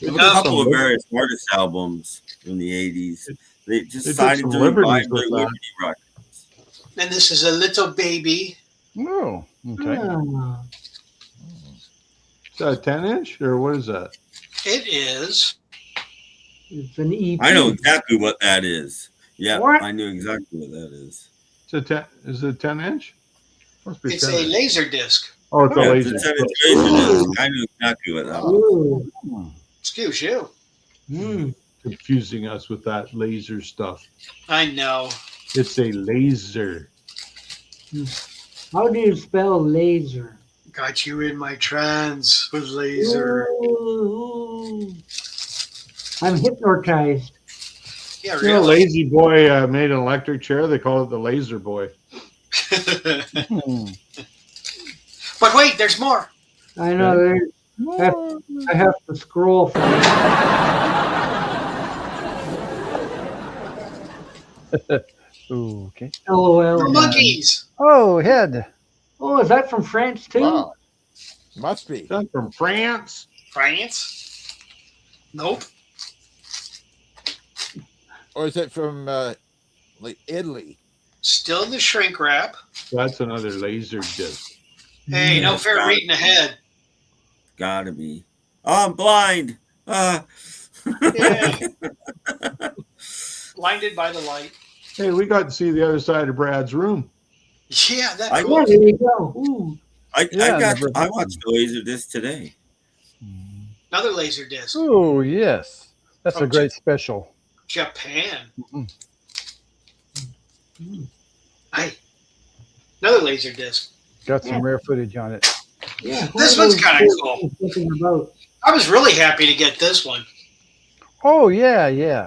I have a couple of various artist albums in the 80s. They just They did decided some to Liberties revive with their that. Liberty records. And this is a little baby. Oh, okay. Ah. Is that a 10-inch or what is that? It is. It's an EP. I know exactly what that is. Yeah, What? I knew exactly what that is. It's a 10. Is it a 10-inch? Must be It's a 10-inch. laser disc. Oh, it's a Yeah, laser. it's a laser disc. I knew exactly what that was. Ooh. Excuse you. Confusing us with that laser stuff. I know. It's a laser. How do you spell laser? Got you in my trance with laser. Ooh. I'm hypnotized. Yeah, You know, really. Lazy Boy made an electric chair. They call it the Laser Boy. But wait, there's more. I know. I have to scroll for Ooh, okay. LOL. The monkeys. Oh, head. Oh, is that from France too? Wow. Must be. Is that from France? France? Nope. Or is it from like Italy? Still the shrink wrap. That's another laser disc. Hey, no fair got it. reading ahead. Gotta be. Oh, I'm blind. Yeah. Blinded by the light. Hey, we got to see the other side of Brad's room. Yeah, that I- Yeah, there you go. Ooh. I Yeah, watched the laser disc today. Another laser disc. Oh, yes. That's a From great special. Japan. Mm. Hey, another laser disc. Got some rare footage on it. Yeah. This one's kind of cool. Thinking about. I was really happy to get this one. Oh, yeah, yeah.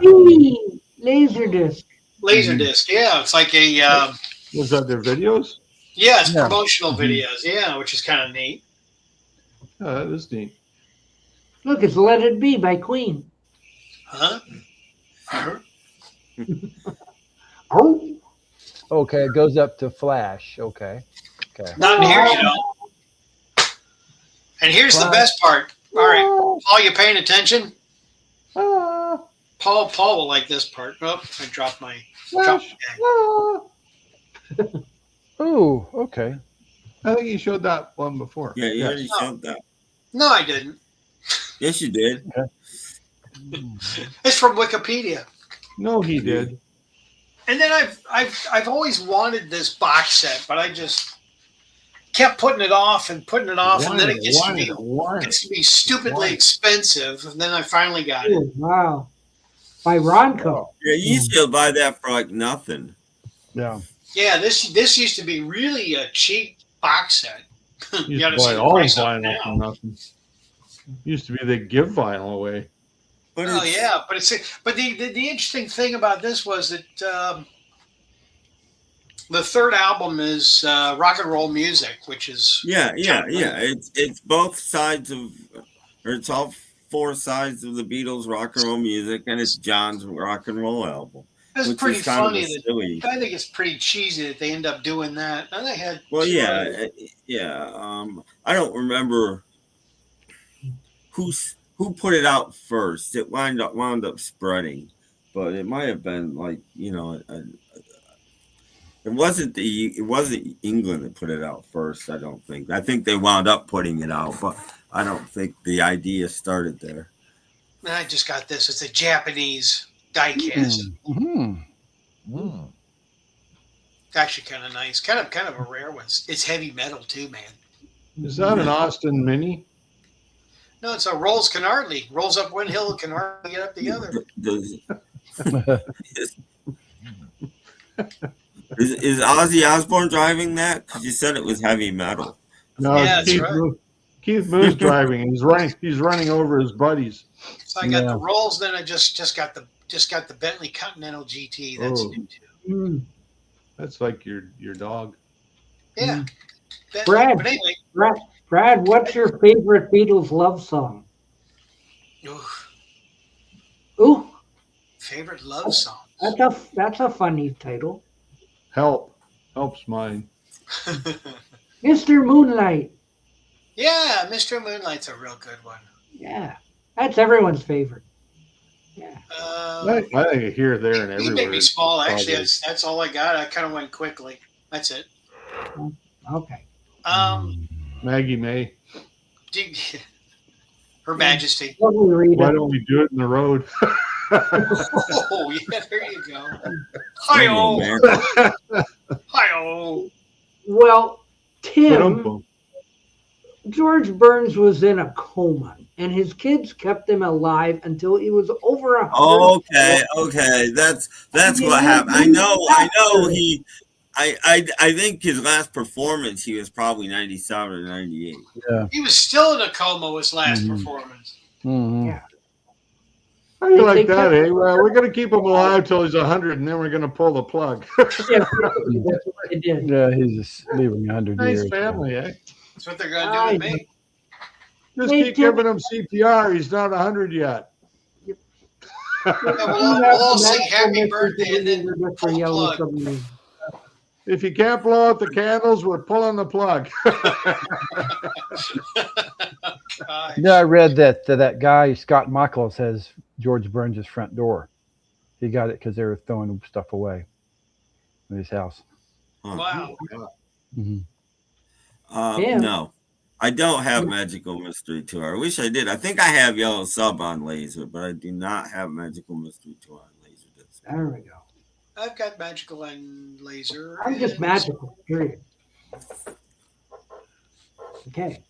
Laser disc. Laser disc. Yeah, it's like a Was that their videos? yeah, it's Yeah. promotional videos. Yeah, which is kind of neat. Oh, that is neat. Look, it's Let It Be by Queen. Huh? Oh. Okay, it goes up to flash. Okay. Okay. Not in here, you know. And here's the best part. All right, Paul, you paying attention? Paul will like this part. Oh, I dropped my. Oh, okay. I think you showed that one before. Yeah, you already showed that. No, I didn't. Yes, you did. It's from Wikipedia. No, he did. And then I've always wanted this box set, but I just kept putting it off, and then it gets to be stupidly expensive, and then I finally got it. Oh, wow. By Ronco. Yeah, you used to buy that for like nothing. Yeah. Yeah, this used to be really a cheap box set. You gotta used see to buy the all price of it vinyl now. for nothing. Used to be they give vinyl away. But Oh yeah, but the interesting thing about this was that the third album is rock and roll music, which is yeah. It's both sides of, or it's all four sides of the Beatles' rock and roll music, and it's John's rock and roll album. It's which pretty is kind of funny. a silly. I think it's pretty cheesy that they end up doing that. And they had Well, yeah. I don't remember who put it out first. It wound up spreading, but it might have been like, you know, it wasn't England that put it out first. I don't think. I think they wound up putting it out, but I don't think the idea started there. And I just got this. It's a Japanese diecast. Mm-hmm. It's actually kind of nice. Kind of a rare one. It's heavy metal too, man. Is that an Austin Mini? No, it's a Rolls Canardly. Rolls up one hill, Canardly get up the other. Is Ozzy Osbourne driving that? Because you said it was heavy metal. No, Yeah, Keith, that's right. Keith Moo's driving. He's running over his buddies. So I got the Rolls, then I just got the Bentley Continental GT. That's new too. That's like your dog. Yeah. Brad. But anyway. Brad, what's your favorite Beatles love song? Ooh. Favorite love song. That's a funny title. Help's mine. Mr. Moonlight. Yeah, Mr. Moonlight's a real good one. Yeah. That's everyone's favorite. Yeah. I think here, there, and everywhere. You made me small. Actually, probably. that's all I got. I kind of went quickly. That's it. Okay. Maggie May. Her Majesty. Why don't we do it in the road? Oh, yeah, there you go. Hi-oh. Hi-oh. Well, Tim, George Burns was in a coma, and his kids kept him alive until he was over 100. Okay. That's what happened. I know he. I think his last performance, he was probably 97 or 98. Yeah. He was still in a coma his last performance. Mm-hmm. Yeah. How do you like that, eh? Well, we're going to keep him alive till he's 100, and then we're going to pull the plug. Yeah, that's what they did. Yeah, he's just leaving 100 years. Nice family, eh? That's what they're going to do with me. Just keep giving him CPR. He's not 100 yet. Yeah, we'll all sing happy birthday and then pull the plug. If you can't blow out the candles, we're pulling the plug. Yeah, I read that guy, Scott Michaels, has George Burns' front door. He got it because they were throwing stuff away in his house. Wow. Mm-hmm. No, I don't have Magical Mystery Tour. I wish I did. I think I have Yellow Sub on laser, but I do not have Magical Mystery Tour on laser disc. There we go. I've got magical and laser. I'm just magical, period. Okay.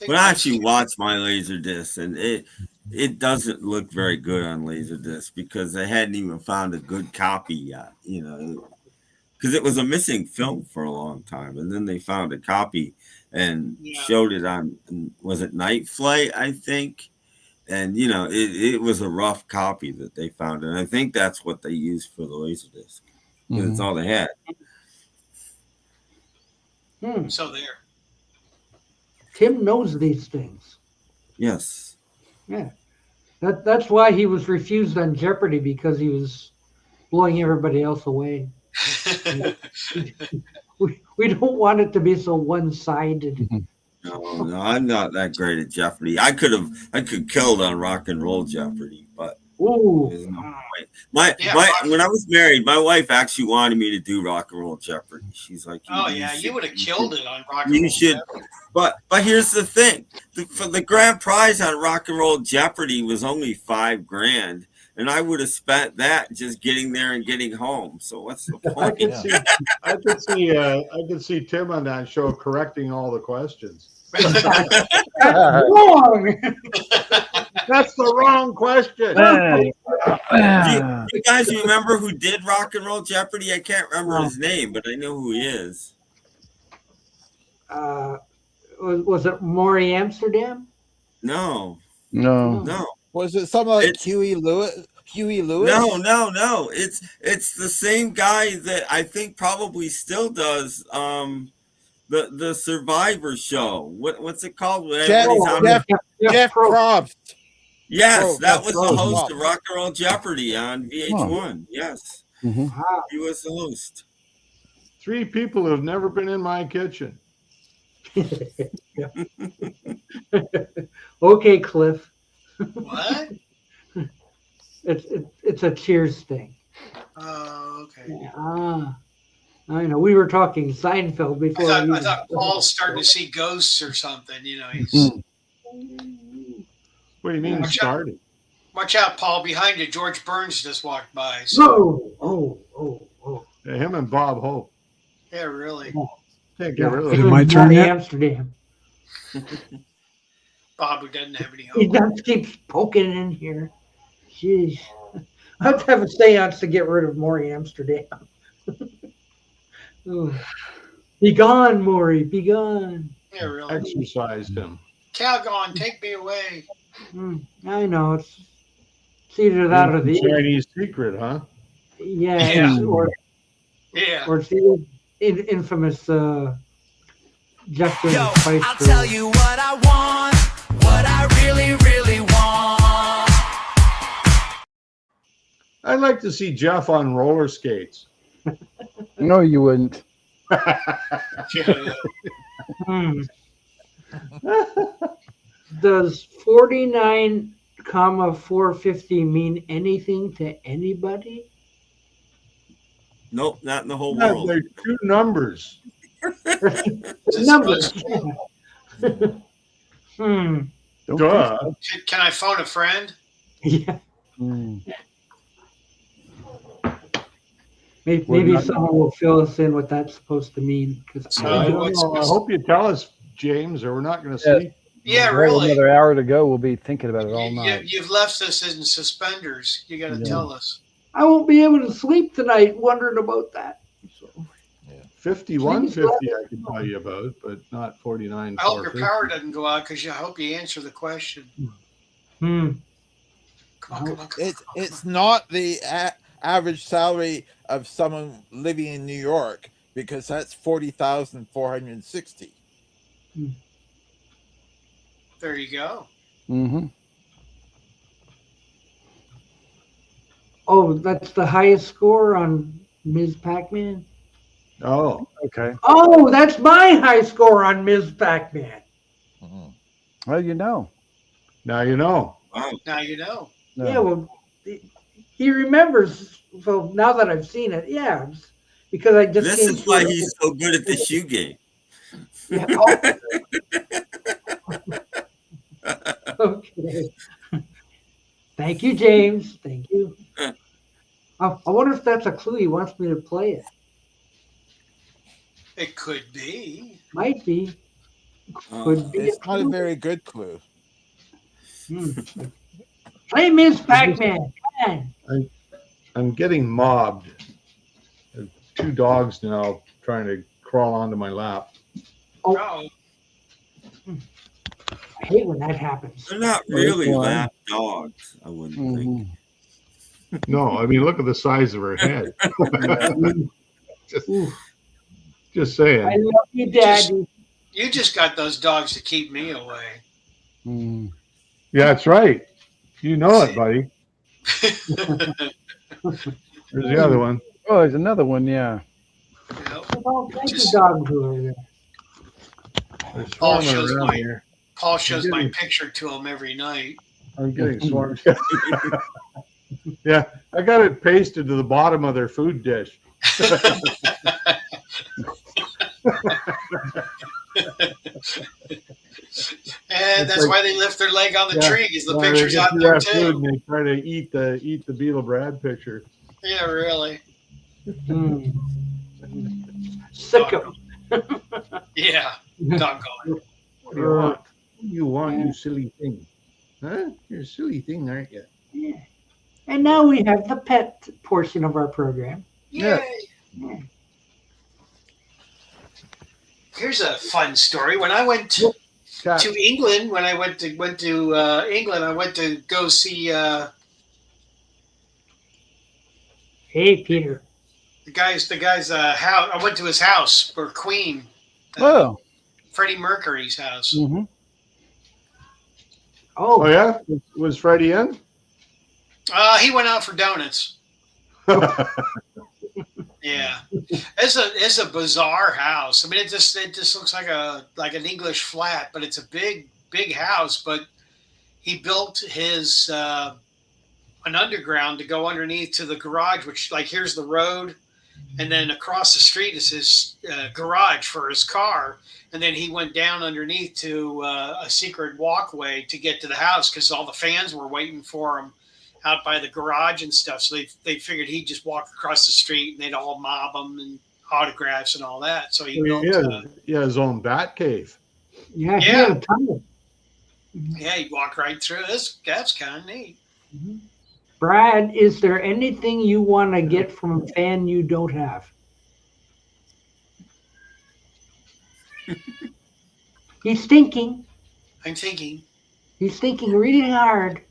But I actually watched my Laserdisc, and it doesn't look very good on Laserdisc because they hadn't even found a good copy yet. You know, because it was a missing film for a long time, and then they found a copy and showed it on, was it Night Flight, I think. And you know, it was a rough copy that they found, and I think that's what they used for the Laserdisc because it's all they had. So there. Tim knows these things. Yes. Yeah. That's why he was refused on Jeopardy, because he was blowing everybody else away. we don't want it to be so one-sided. No, I'm not that great at Jeopardy. I could kill on Rock and Roll Jeopardy, but there's no point. When I was married, my wife actually wanted me to do Rock and Roll Jeopardy. She's like, you would have killed it on Rock and Roll. You should, but here's the thing: for the grand prize on Rock and Roll Jeopardy was only $5,000, and I would have spent that just getting there and getting home. So what's the point? I could see Tim on that show correcting all the questions. That's wrong. That's the wrong question. You guys remember who did Rock and Roll Jeopardy? I can't remember his name, but I know who he is. Was it Maury Amsterdam? No. Was it something like Huey Lewis? No. It's the same guy that I think probably still does the Survivor show. What's it called? Jeff Probst. Yes, that was the host of Rock and Roll Jeopardy on VH1. Yes, he was the host. 3 people who have never been in my kitchen. Okay, Cliff. What? It's a Cheers thing. Oh, okay. I know. We were talking Seinfeld before. I thought Paul's starting to see ghosts or something. You know, he's. What do you mean starting? Watch out, Paul! Behind you, George Burns just walked by. So. Oh. Yeah, him and Bob Hope. Yeah, really. Can't get rid of It him. my turn yet? Amsterdam. Bob, who doesn't have any hope. He just keeps poking in here. Jeez. I have to have a seance to get rid of Maury Amsterdam. Be gone, Maury. Be gone. Yeah, really. Exercised him. Calgon, take me away. I know. It's either that or the Chinese secret, huh? Yeah. Or it's the infamous Jeff Spice. I'll tell you what I want, what I really, really want. I'd like to see Jeff on roller skates. No, you wouldn't. Does 49,450 mean anything to anybody? Nope, not in the whole No, world. they're 2 numbers. Numbers. Duh. Can I phone a friend? Yeah. Maybe someone will fill us in what that's supposed to mean. I don't know. I hope you tell us, James, or we're not going to sleep. Yeah, really. Another hour to go. We'll be thinking about it all night. You've left us in suspenders. You got to tell us. I won't be able to sleep tonight wondering about that. So. 5150 I can tell you about, but not 49. I hope your power doesn't go out because I hope you answer the question. Come on. It's not the average salary of someone living in New York, because that's 40,460. There you go. Oh, that's the highest score on Ms. Pac-Man? Oh, okay. Oh, that's my high score on Ms. Pac-Man. Well, you know. Now you know. Now you know. No. Yeah, well, he remembers. So now that I've seen it, yeah, because I just. This is why he's so good at the shoe game. Yeah, okay. Thank you, James. Thank you. I wonder if that's a clue. He wants me to play it. It could be. Might be. Could be. It's not a very good clue. Play Miss Pac-Man. Come on. I'm getting mobbed. There's 2 dogs now trying to crawl onto my lap. Oh, Oh, I hate when that happens. They're not really lap dogs, I wouldn't think. No, I mean, look at the size of her head. just I saying. love you, Daddy. you just got those dogs to keep me away. Yeah, that's right. You know it, buddy. There's the other one. Oh, there's another one. Yeah. Oh, thank you, dogs over there. There's Paul swarming shows around my here. Paul shows my picture to him every night. I'm getting swarmed. Yeah, I got it pasted to the bottom of their food dish. And that's why they lift their leg on the tree, because the They picture's get out through there that food too. and they try to eat the Beatle Brad picture. Yeah, really. Sick of Yeah, doggone. What do you want? What do you want, you silly thing? Huh? You're a silly thing, aren't you? Yeah. And now we have the pet portion of our program. Yay! Here's a fun story. When I went to England, when I went to England, I went to go see Hey, Peter. the guy's house. I went to his house for Queen. Freddie Mercury's house. Oh yeah, was Freddie in? He went out for donuts. Yeah, it's a bizarre house. I mean, it just looks like an English flat, but it's a big house. But he built his an underground to go underneath to the garage, which, like, here's the road, and then across the street is his garage for his car. And then he went down underneath to a secret walkway to get to the house because all the fans were waiting for him out by the garage and stuff. So they figured he'd just walk across the street and they'd all mob him and autographs and all that. So he built his own bat cave. Yeah, he had a ton of. Yeah, he'd walk right through. That's kind of neat. Brad, is there anything you want to get from a fan you don't have? He's thinking. I'm thinking. He's thinking really hard.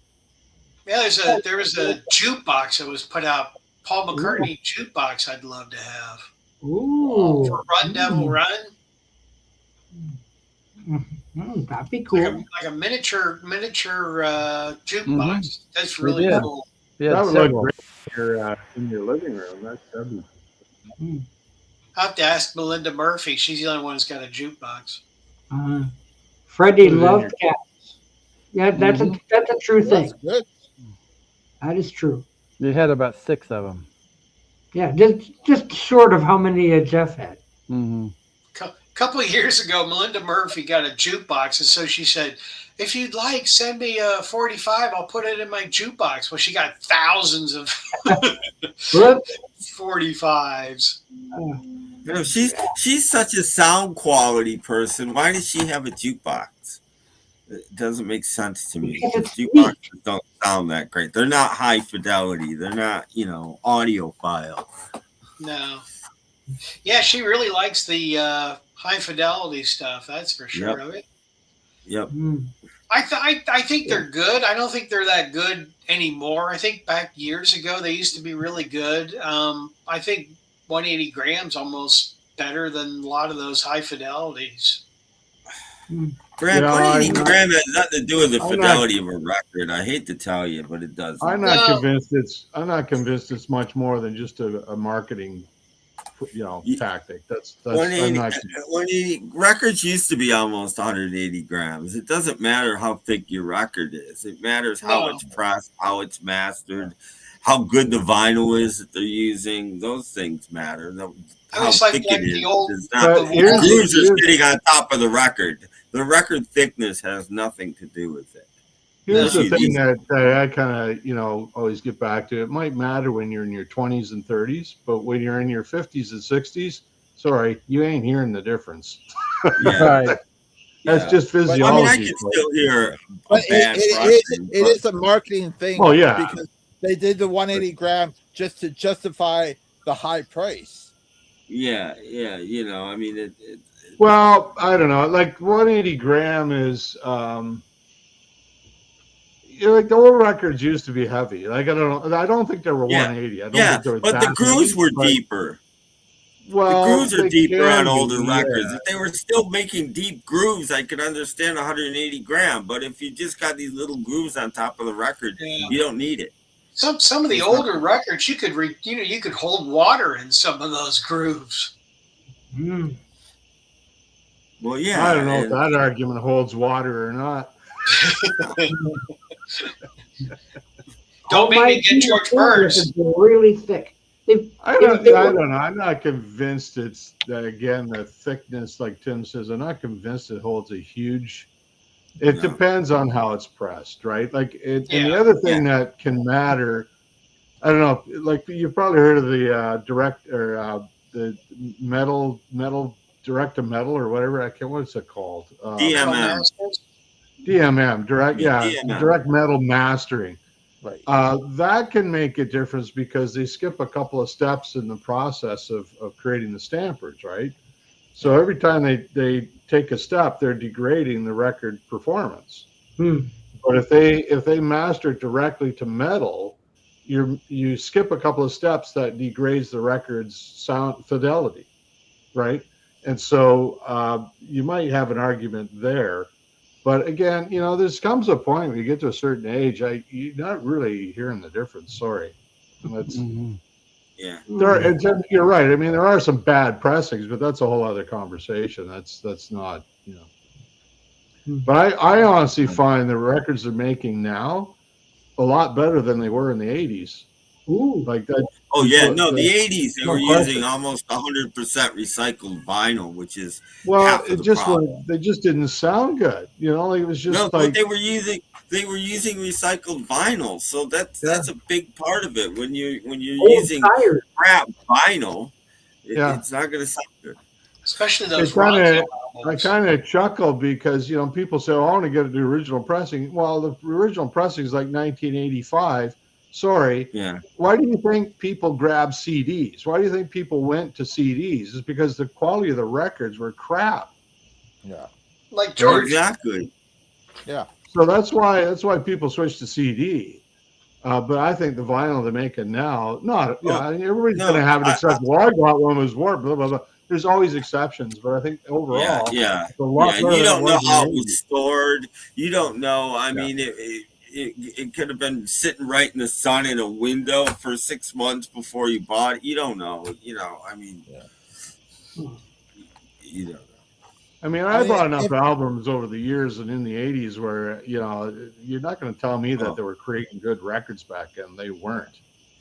Yeah, there was a jukebox that was put out. Paul McCartney jukebox I'd love to have. Ooh. For Run Devil Run. That'd be cool. Like a miniature jukebox. That's really cool. Yeah, that would look great in your living room. That'd be. I'll have to ask Melinda Murphy. She's the only one who's got a jukebox. Freddie loved cats. Yeah, that's a true thing. Good. That is true. You had about 6 of them. Yeah, just short of how many Jeff had. Couple of years ago, Melinda Murphy got a jukebox, and so she said, "If you'd like, send me a 45. I'll put it in my jukebox." Well, she got thousands of 45s. You know, she's such a sound quality person. Why does she have a jukebox? It doesn't make sense to me. Jukeboxes don't sound that great. They're not high fidelity. They're not, audiophile. No. Yeah, she really likes the high fidelity stuff. That's for sure of it. Yep. I think they're good. I don't think they're that good anymore. I think back years ago they used to be really good. I think 180 grams almost better than a lot of those high fidelities. Brad, 180 gram has nothing to do with the fidelity of a record. I hate to tell you, but it does. I'm not convinced it's much more than just a marketing tactic. That's 180 records used to be almost 180 grams. It doesn't matter how thick your record is. It matters how it's pressed, how it's mastered, how good the vinyl is that they're using. Those things matter. How thick it is. The grooves are sitting on top of the record. The record thickness has nothing to do with it. Here's the thing that I kind of, always get back to. It might matter when you're in your 20s and 30s, but when you're in your 50s and 60s, sorry, you ain't hearing the difference. Yeah. That's just I physiology. mean, I can still hear a But bad it is a marketing thing. Well, yeah. Because they did the 180 gram just to justify the high price. Yeah, you know, I mean, Well, I don't know. Like 180 gram is, like the old records used to be heavy. Like I don't think they were yeah, 180. I don't yeah, think they were but that the grooves heavy, were but, deeper. The well, grooves are they deeper on can older be, records. yeah. If they were still making deep grooves, I could understand 180 gram. But if you just got these little grooves on top of the record, Yeah. you don't need it. Some of the older records, you could hold water in some of those grooves. Mm. Well, yeah. I don't know if and- that argument holds water or not. Don't make me get George Burns. They're really thick. I don't know. I'm not convinced it's again the thickness, like Tim says. I'm not convinced it holds a huge. It No. depends on how it's pressed, right? Like, and the Yeah. other thing that can matter, I don't know. Like you've probably heard of the direct or the metal direct to metal or whatever. I can't. What's it called? DMM. DMM. Direct. Yeah. DMM. Direct metal mastering. Right. That can make a difference because they skip a couple of steps in the process of creating the stampers, right? So every time they take a step, they're degrading the record performance. But if they master it directly to metal, you skip a couple of steps that degrades the record's sound fidelity, right? And so you might have an argument there. But again, you know, this comes a point where you get to a certain age, you're not really hearing the difference. Sorry. That's, Yeah. you're right. I mean, there are some bad pressings, but that's a whole other conversation. That's not, you know. But I honestly find the records they're making now a lot better than they were in the 80s. Ooh. Like that. Oh yeah, no, the 80s they no were question. using almost 100% recycled vinyl, which is Well, half of it the just problem. they just didn't sound good. You know, like it was just No, like but they were using recycled vinyl, so that's a big part of it. When you're using tires. crap vinyl, Yeah. it's not going to sound good. Especially those I albums. kind of chuckle because, you know, people say, oh, I want to get the original pressing. Well, the original pressing is like 1985. Sorry. Yeah. Why do you think people grab CDs? Why do you think people went to CDs? It's because the quality of the records were crap. Yeah. Like George. Exactly. Yeah. So that's why people switch to CD. But I think the vinyl they're making now, everybody's going to have an exception. Well, I got one was warped, blah, blah, blah. There's always exceptions, but I think overall, it's a lot better you than don't it know was in how the it was 80s. stored. You don't know. I mean, it could have been sitting right in the sun in a window for 6 months before you bought it. You don't know. You know, I mean, you don't know. I mean, I bought enough albums over the years and in the 80s where, you know, you're not going to tell me that they were creating good records back then. They weren't.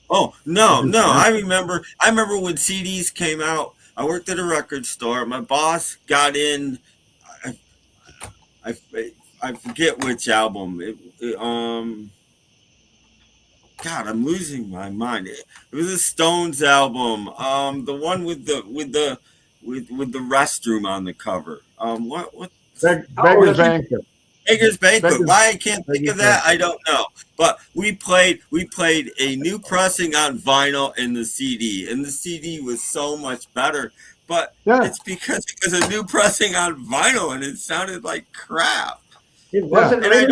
Oh, no. I remember when CDs came out. I worked at a record store. My boss got in, I forget which album. God, I'm losing my mind. It was a Stones album. The one with the restroom on the cover. What? Beggar's Banquet. Beggar's Banquet. Why I can't think of that, I don't know. But we played a new pressing on vinyl in the CD, and the CD was so much better. But it's because it was a new pressing on vinyl, and it sounded like crap. It wasn't. And I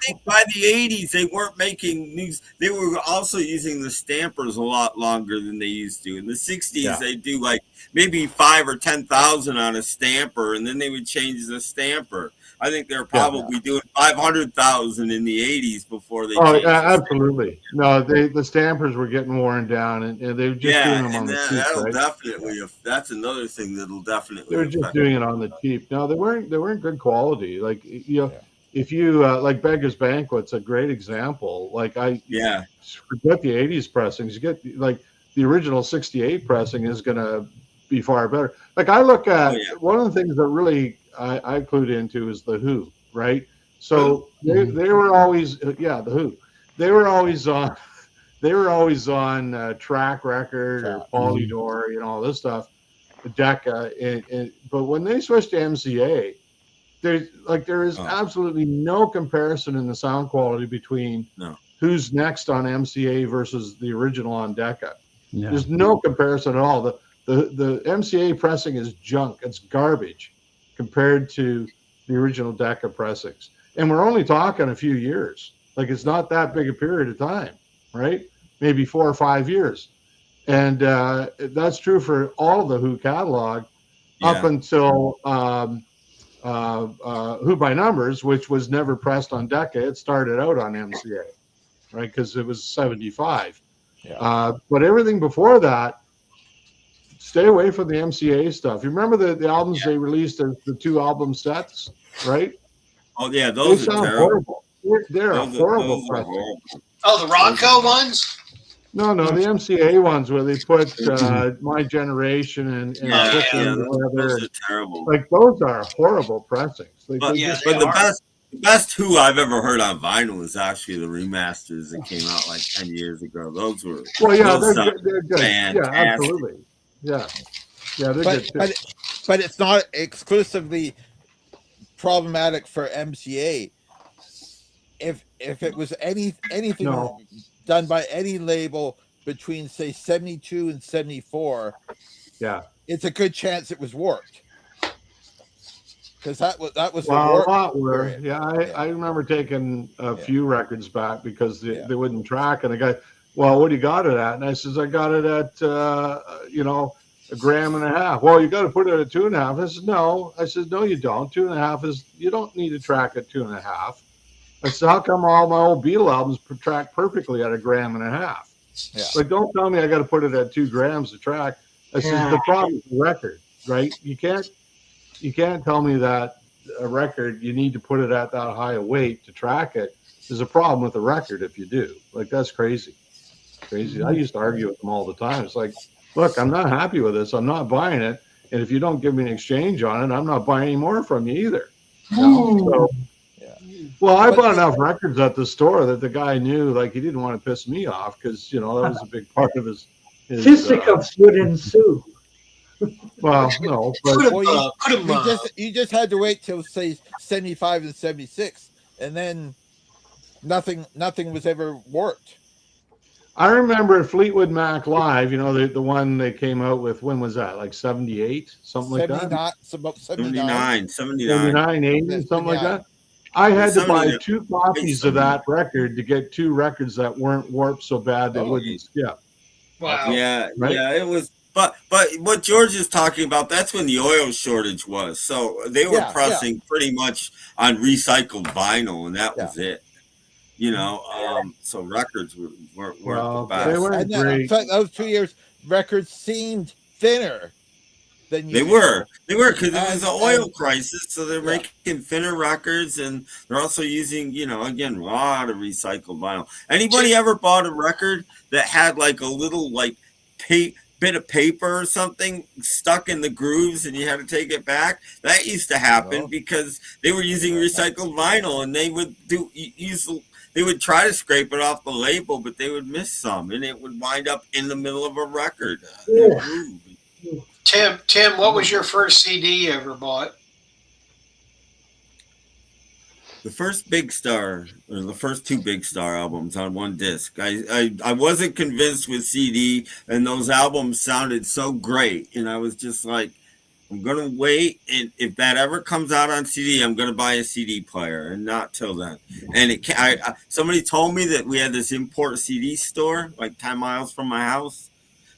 think by the 80s they weren't making these. They were also using the stampers a lot longer than they used to. In the 60s, they do like maybe 5,000 or 10,000 on a stamper, and then they would change the stamper. I think they're probably doing 500,000 in the 80s before they. Oh, absolutely. No, the stampers were getting worn down, and they were just doing them on the cheap. That'll right? definitely. That's another thing that'll definitely. They were just doing it on the cheap. No, they weren't good quality. Like, you know, if you like Beggar's Banquet's a great example. Like forget the 80s pressings. You get like the original 68 pressing is going to be far better. Like I look at one of the things that really I clued into is the Who, right? So they were always the Who. They were always on Track Record or Polydor, you know, all this stuff, Decca. But when they switched to MCA, there is absolutely no comparison in the sound quality between who's next on MCA versus the original on Decca. Yeah. There's no comparison at all. The MCA pressing is junk. It's garbage compared to the original Decca pressings. And we're only talking a few years. Like, it's not that big a period of time, right? Maybe 4 or 5 years. And that's true for all of the Who catalog up until Who by Numbers, which was never pressed on Decca. It started out on MCA, right? Because it was 75. But everything before that, stay away from the MCA stuff. You remember the albums they released as the 2 album sets, right? Oh yeah, those are terrible. Horrible. They're a horrible pressing. Oh, the Ronco ones? No, the MCA ones where they put My Generation and those are terrible. Like, those are horrible pressings. Like, but the best Who I've ever heard on vinyl is actually the remasters that came out like 10 years ago. Those were they're good. Fantastic. Yeah, absolutely. Yeah, they're good too. But it's not exclusively problematic for MCA. If it was anything done by any label between, say, 72 and 74, it's a good chance it was warped. Because that was a lot were. I remember taking a few records back because they wouldn't track, and the guy, well, what do you got it at? And I says, I got it at 1.5 grams. Well, you got to put it at 2.5. I said, no. I said, no, you don't. 2.5 is, you don't need to track at 2.5. I said, how come all my old Beatle albums track perfectly at 1.5 grams? Yeah. Like, don't tell me I got to put it at 2 grams to track. I said, the problem is the record, right? You can't tell me that a record, you need to put it at that high a weight to track it. There's a problem with the record if you do. Like, that's crazy. I used to argue with them all the time. It's like, look, I'm not happy with this. I'm not buying it. And if you don't give me an exchange on it, I'm not buying any more from you either. So, well, I bought enough records at the store that the guy knew, like, he didn't want to piss me off because, that was a big part of his fisticuffs would ensue. Well, no, but you just had to wait till, say, 75 and 76, and then nothing was ever warped. I remember Fleetwood Mac Live, the one they came out with, when was that? Like 78, something like that? 79, 80, something like that. I had to buy 2 copies of that record to get 2 records that weren't warped so bad they wouldn't skip. Wow. Yeah, it was. But what George is talking about, that's when the oil shortage was. So they were pressing pretty much on recycled vinyl, and that was it. So records weren't the best. They weren't great. In fact, those 2 years, records seemed thinner than they were because it was an oil crisis, so they're making thinner records, and they're also using, again, a lot of recycled vinyl. Anybody ever bought a record that had like a little bit of paper or something stuck in the grooves and you had to take it back? That used to happen because they were using recycled vinyl, and they would they would try to scrape it off the label, but they would miss some, and it would wind up in the middle of a record. Tim, what was your first CD you ever bought? The first Big Star, or the first 2 Big Star albums on one disc. I wasn't convinced with CD, and those albums sounded so great, and I was just like, I'm gonna wait, and if that ever comes out on CD, I'm gonna buy a CD player, and not till then. And somebody told me that we had this import CD store like 10 miles from my house.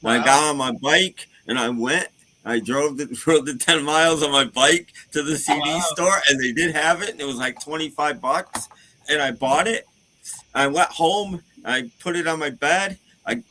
Wow. And I got on my bike and I went. I rode the 10 miles on my bike to the CD store, and they did have it, and it was like $25, and I bought it. I went home, I put it on my bed, I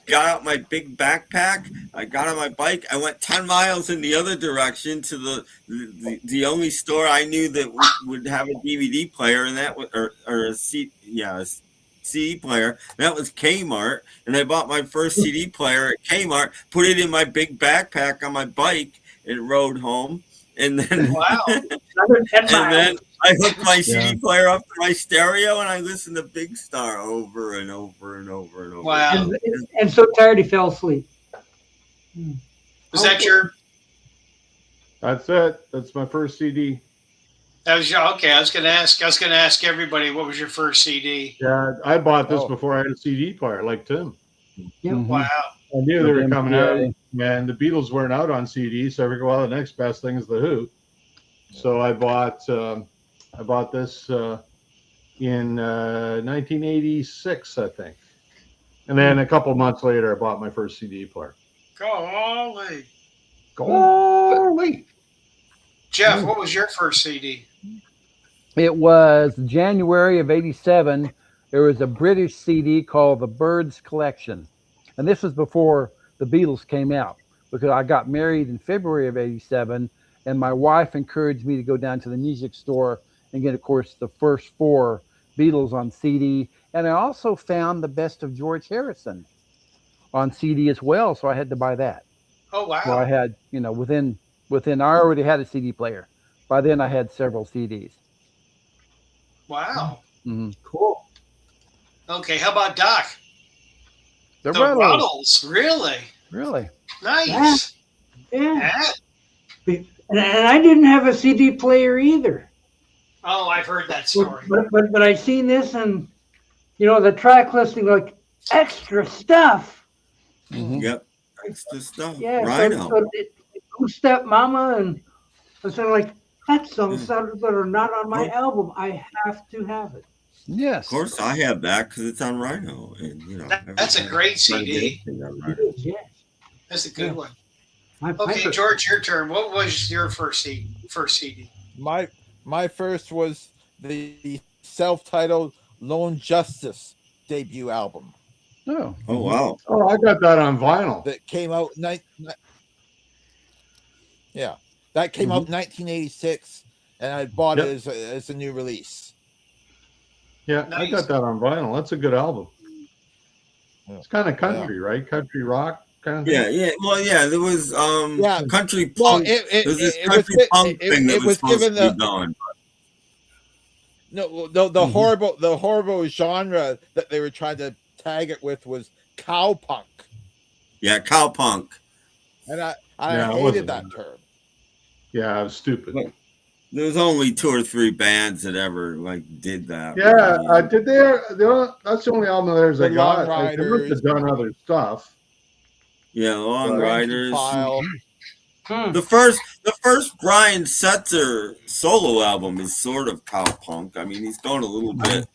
got out my big backpack, I got on my bike, I went 10 miles in the other direction to the only store I knew that would have a DVD player, and that was or a CD player. That was Kmart, and I bought my first CD player at Kmart, put it in my big backpack on my bike, and rode home. And then, and then I hooked my CD player up to my stereo, and I listened to Big Star over and over and over and over. Wow! And so tired he fell asleep. Was that your? That's it. That's my first CD. That was your okay. I was gonna ask everybody what was your first CD. Yeah, I bought this Oh. before I had a CD player, like Tim. Yep. Mhm. Wow. I knew they were With coming out, MPA. and the Beatles weren't out on CD, so I figured, well, the next best thing is the Who. So I bought this in 1986, I think, and then a couple months later, I bought my first CD player. Golly. Golly! Jeff, what was your first CD? It was January of '87. There was a British CD called The Birds Collection. And this was before the Beatles came out because I got married in February of '87. And my wife encouraged me to go down to the music store and get, of course, the first 4 Beatles on CD. And I also found the best of George Harrison on CD as well. So I had to buy that. Oh wow. So I had, within I already had a CD player. By then I had several CDs. Wow. Mm-hmm. Cool. Okay, how about Doc? The The Ruddles. Ruddles, really? Really? Nice. Yeah. Yeah. And I didn't have a CD player either. Oh, I've heard that story. But I seen this and, the track listing, like, extra stuff. Mhm. Yep. Extra stuff. Yeah. Rhino. So Step Mama, and I was like, that's some songs that are not on my album. I have to have it. Yes. Of course, I have that because it's on Rhino, and That's a great CD. Yes. That's a good one. My Okay, first- George, your turn. What was your first CD? My first was the self-titled Lone Justice debut album Oh. Oh wow. Oh, I got that on vinyl. that came out that came out in 1986, and I bought Yep. it as a new release. Yeah, I Nice. got that on vinyl. That's a good album. Yeah. It's kind of country, right? Country rock kind of thing. Yeah. Well, yeah. There was Yeah. country Well, punk. it There's this was country gi- punk it- thing that it was was supposed given to be the going. the horrible genre that they were trying to tag it with was cowpunk, Yeah, cowpunk. and I Yeah, it hated wasn't that that. term. Yeah, it was stupid. Look, There's only 2 or 3 bands that ever did that. Yeah, really. did they? That's the only album of theirs I The got. Long They must have Riders. done other stuff. Yeah, Long Right. Riders. File. The first Brian Setzer solo album is sort of cowpunk. I mean, he's going a little bit,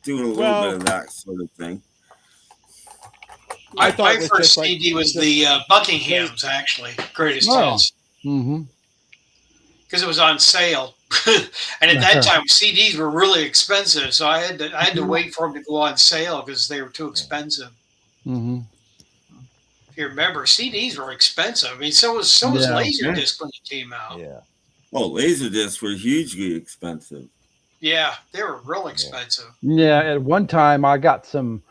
doing a little Well- bit of that sort of thing. I thought My it was first just like- CD was the Buckinghams, actually. Greatest Oh. hits. Mm-hmm. Because it was on sale. And at that time, CDs were really expensive. So I had to wait for them to go on sale because they were too expensive. Mm-hmm. If you remember, CDs were expensive. I mean, so was Yeah. Laserdisc when it came out. Yeah. Oh, Laserdiscs were hugely expensive. Yeah, they were real expensive. Yeah. At one time, I got some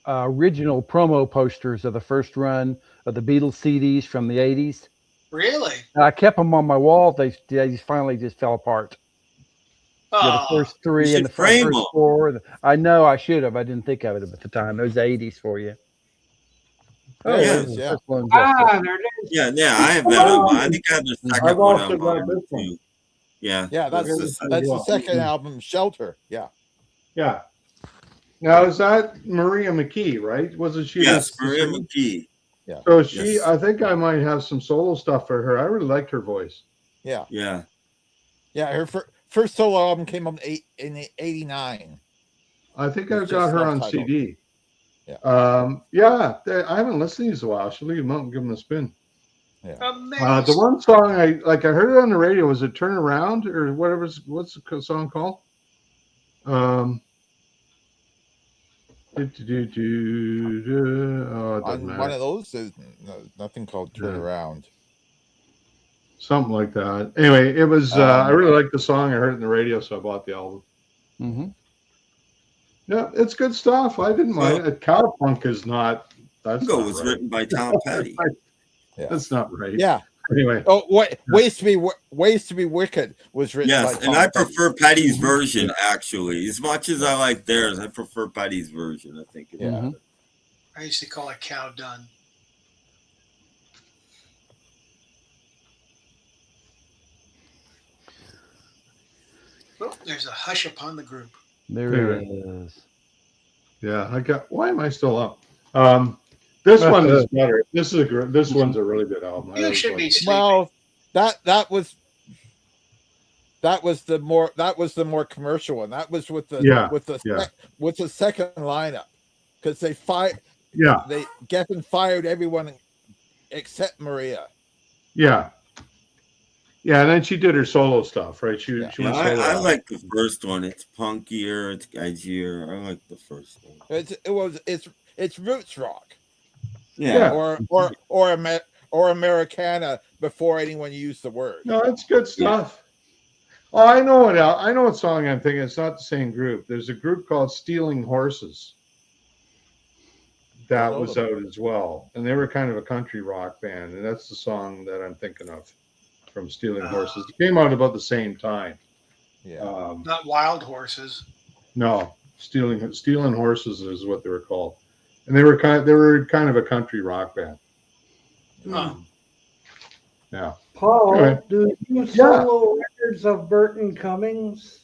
original promo posters of the first run of the Beatles CDs from the '80s. Really? And I kept them on my wall. They finally just fell apart. Oh, The first 3 You and the should frame first them. 4. I know I should have. I didn't think of it at the time. Those '80s for you. Oh, There it yeah. is, yeah. First Lone Justice. There it is. Yeah, I have that on. I think I have the second I've one also on got mine, this one. too. Yeah. Yeah, that's the second album, Shelter. Yeah. Yeah. Now is that Maria McKee, right? Wasn't she? Yes, the Maria singer? McKee. So she, Yes. I think I might have some solo stuff for her. I really liked her voice. Yeah. Yeah. Yeah. Her first solo album came out in '89. I think It's I've got just her on self-titled. CD. Yeah. I haven't listened to these in a while. I should leave them out and give them a spin. amazing. The one song I heard it on the radio. Was it "Turn Around" or whatever? What's the song called? Oh, it doesn't On matter. one of those, there's nothing called Turn Yeah. Around. Something like that. Anyway, it was. I really liked the song. I heard it in the radio, so I bought the album. Mm-hmm. Yeah, it's good stuff. I didn't mind it. Cowpunk is not. That's Tango not was right. written by Tom Petty. Yeah. That's not right. Yeah. Anyway, Oh, Ways to Be Wicked was written by Yes, Tom and I Petty. prefer Petty's version, actually. As much as I like theirs, I prefer Petty's version, I think. Yeah. Mm-hmm. I used to call it Cow Done. Oh, there's a hush upon the group. There it is. Yeah, I got. Why am I still up? This one is better. This one's a really good album. I You always should like be it. sleeping. Well, that was the more commercial one. That was with the Yeah, with the yeah. with the second lineup, because they Yeah, Geffen fired everyone except Maria. yeah, yeah. And then she did her solo stuff, right? She Yeah. she Yeah, went solo. I like the first one. It's punkier, it's edgier. I like the first one. It's roots rock. Yeah. or Americana before anyone used the word. No, it's good stuff. Oh, I know what song I'm thinking. It's not the same group. There's a group called Stealing Horses that was out as well, and they were kind of a country rock band, and that's the song that I'm thinking of from Stealing Horses. It came out about the same time. Yeah. Not Wild Horses. No, Stealing Horses is what they were called, and they were kind of a country rock band. Huh. Yeah. Paul, Anyway. do you solo records of Burton Cummings?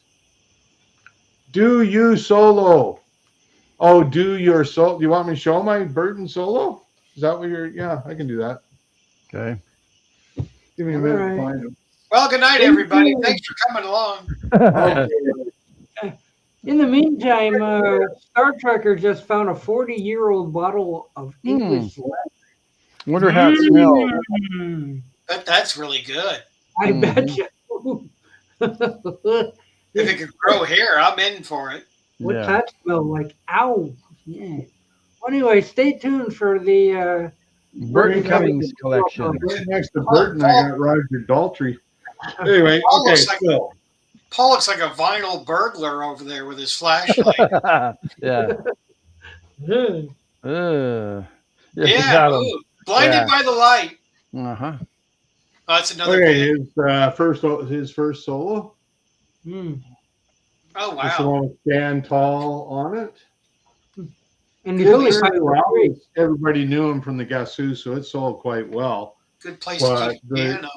Do you solo? Oh, do your solo? Do you want me to show my Burton solo? Is that what you're? Yeah, I can do that. Okay. Give me a All minute right. to find him. Well, good night, everybody. Thanks for coming along. In the meantime, Star Trekker just found a 40-year-old bottle of English leather. Wonder how it smells. Mm, That's really good. I bet you. If it could grow hair, I'm in for it. What's that smell like? Ow. Yeah. Anyway, stay tuned for the Burton Cummings collection. Right next to Burton, I got Roger Daltrey. Anyway, okay, so Paul looks like a vinyl burglar over there with his flashlight. Yeah. Yeah, ooh, blinded by the light. Uh-huh. Oh, that's another okay, band. his first solo. Mm. Oh, It's the wow. one with Stan Tall on it. And he's only Everybody knew him from the Guess Who, so it sold quite well. Good place to keep the piano.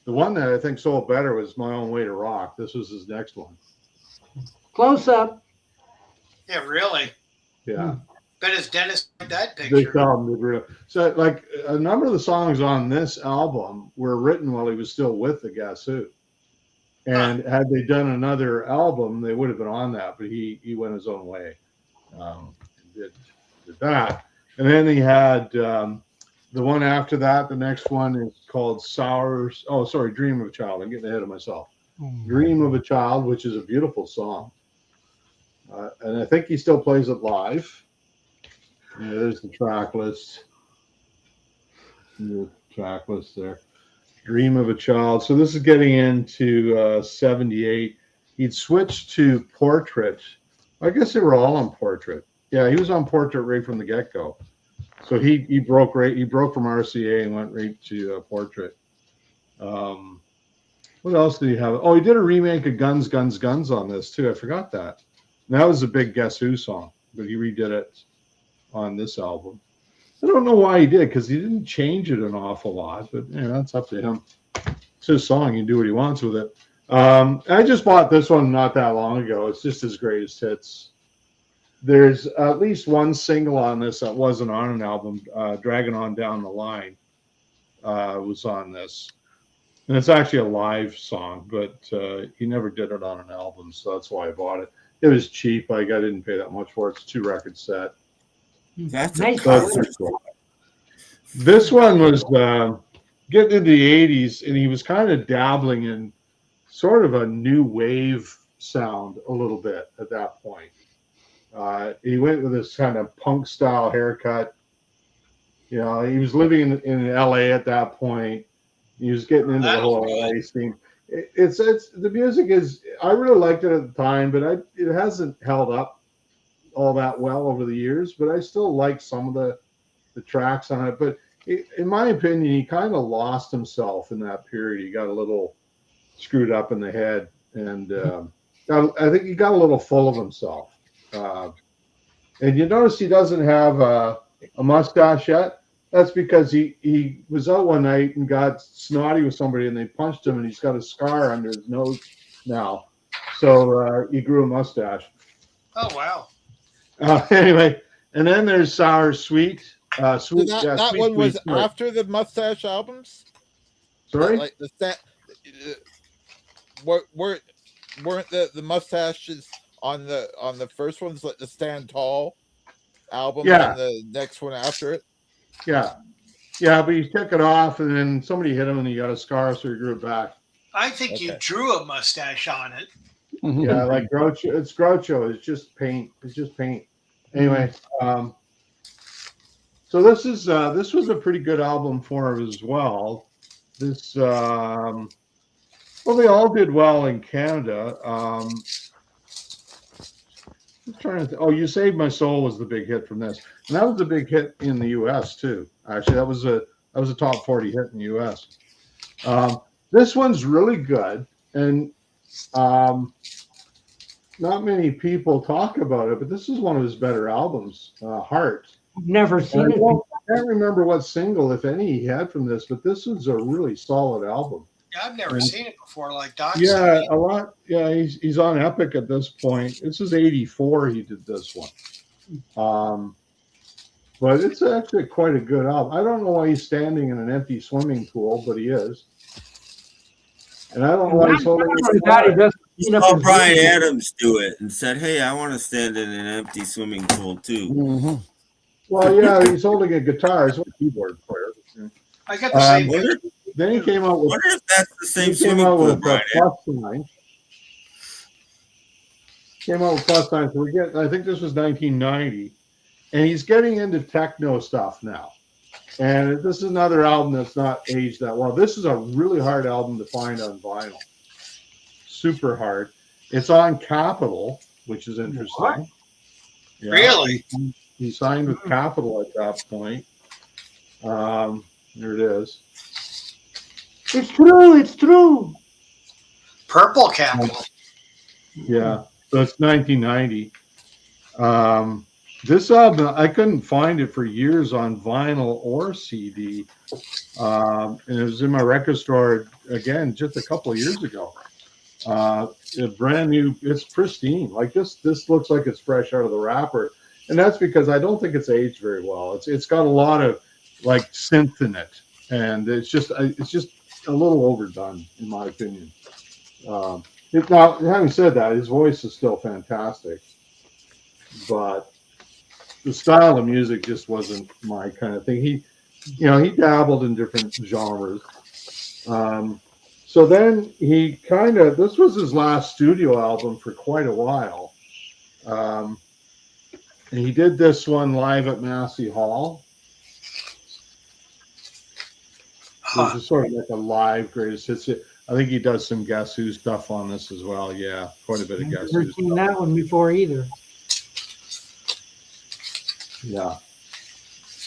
The one that I think sold better was My Own Way to Rock. This was his next one. Close up. Yeah, really. Yeah. Bet his dentist like that This picture. album did real. So, like, a number of the songs on this album were written while he was still with the Guess Who. And had they done another album, they would have been on that. But he went his own way. Did that. And then he had the one after that. The next one is called Dream of a Child. I'm getting ahead of myself. Dream of a Child, which is a beautiful song. And I think he still plays it live. Yeah, there's the track list. The track list there. Dream of a Child. So this is getting into 78. He'd switched to Portrait. I guess they were all on Portrait. Yeah, he was on Portrait right from the get-go. So he broke from RCA and went right to Portrait. What else did he have? Oh, he did a remake of Guns, Guns, Guns on this too. I forgot that. And that was a big Guess Who song, but he redid it on this album. I don't know why he did, because he didn't change it an awful lot, but that's up to him. It's his song. He can do what he wants with it. I just bought this one not that long ago. It's just his greatest hits. There's at least one single on this that wasn't on an album. Dragging On Down the Line was on this. And it's actually a live song, but he never did it on an album, so that's why I bought it. It was cheap. I didn't pay that much for it. It's a 2-record set. That's Nice. Cool. This one was getting into the 80s, and he was kind of dabbling in sort of a new wave sound a little bit at that point. He went with this kind of punk style haircut. He was living in LA at that point. He was getting into the whole LA scene. It's the music is, I really liked it at the time, but it hasn't held up all that well over the years, but I still like some of the tracks on it. But in my opinion, he kind of lost himself in that period. He got a little screwed up in the head, and I think he got a little full of himself. And you notice he doesn't have a mustache yet. That's because he was out one night and got snotty with somebody, and they punched him, and he's got a scar under his nose now. So he grew a mustache. Oh wow. Anyway, and then there's Sour Sweet. So Sweet, that yeah, that Sweet one was Sweet Sweet. after the mustache albums. Sorry? Like the weren't the mustaches on the first ones, like the Stand Tall album, Yeah. and the next one after it? Yeah. Yeah, but he took it off and then somebody hit him and he got a scar, so he grew it back. I think you Okay. drew a mustache on it. Yeah, like Groucho. It's Groucho. It's just paint. It's just paint. Anyway, so this was a pretty good album for him as well. This well, they all did well in Canada. I'm trying to. Oh, You Saved My Soul was the big hit from this, and that was a big hit in the U.S. too. Actually, that was a top 40 hit in the U.S. This one's really good, and not many people talk about it, but this is one of his better albums, Heart. I've never And seen it. I can't remember what single, if any, he had from this, but this is a really solid album. Yeah, I've never seen it before. Like Doc Yeah, said. a lot. Yeah, he's on Epic at this point. This is '84. He did this one, but it's actually quite a good album. I don't know why he's standing in an empty swimming pool, but he is. And I don't know why he's holding it. He saw Brian Adams do it and said, "Hey, I want to stand in an empty swimming pool too." Well, yeah, he's holding a guitar. He's a keyboard player. I got the same. Then he came out with. Wonder if that's the same He came swimming out pool, with Brian. Plus Sign. Came out with Plus Sign. So I think this was 1990, and he's getting into techno stuff now. And this is another album that's not aged that well. This is a really hard album to find on vinyl. Super hard. It's on Capitol, which is interesting. What? Yeah, Really? He signed with Capitol at that point. There it is. It's true. It's true. Purple Capital. Yeah. So it's 1990. This album, I couldn't find it for years on vinyl or CD. And it was in my record store again just a couple of years ago. A brand new, it's pristine. Like this looks like it's fresh out of the wrapper. And that's because I don't think it's aged very well. It's got a lot of like synth in it. And it's just a little overdone, in my opinion. Now, having said that, his voice is still fantastic. But the style of music just wasn't my kind of thing. He dabbled in different genres. So then this was his last studio album for quite a while. And he did this one live at Massey Hall. Which is sort of like a live greatest hits. I think he does some Guess Who stuff on this as well. Yeah, quite a bit of Guess I've never Who seen stuff. that one before either. Yeah.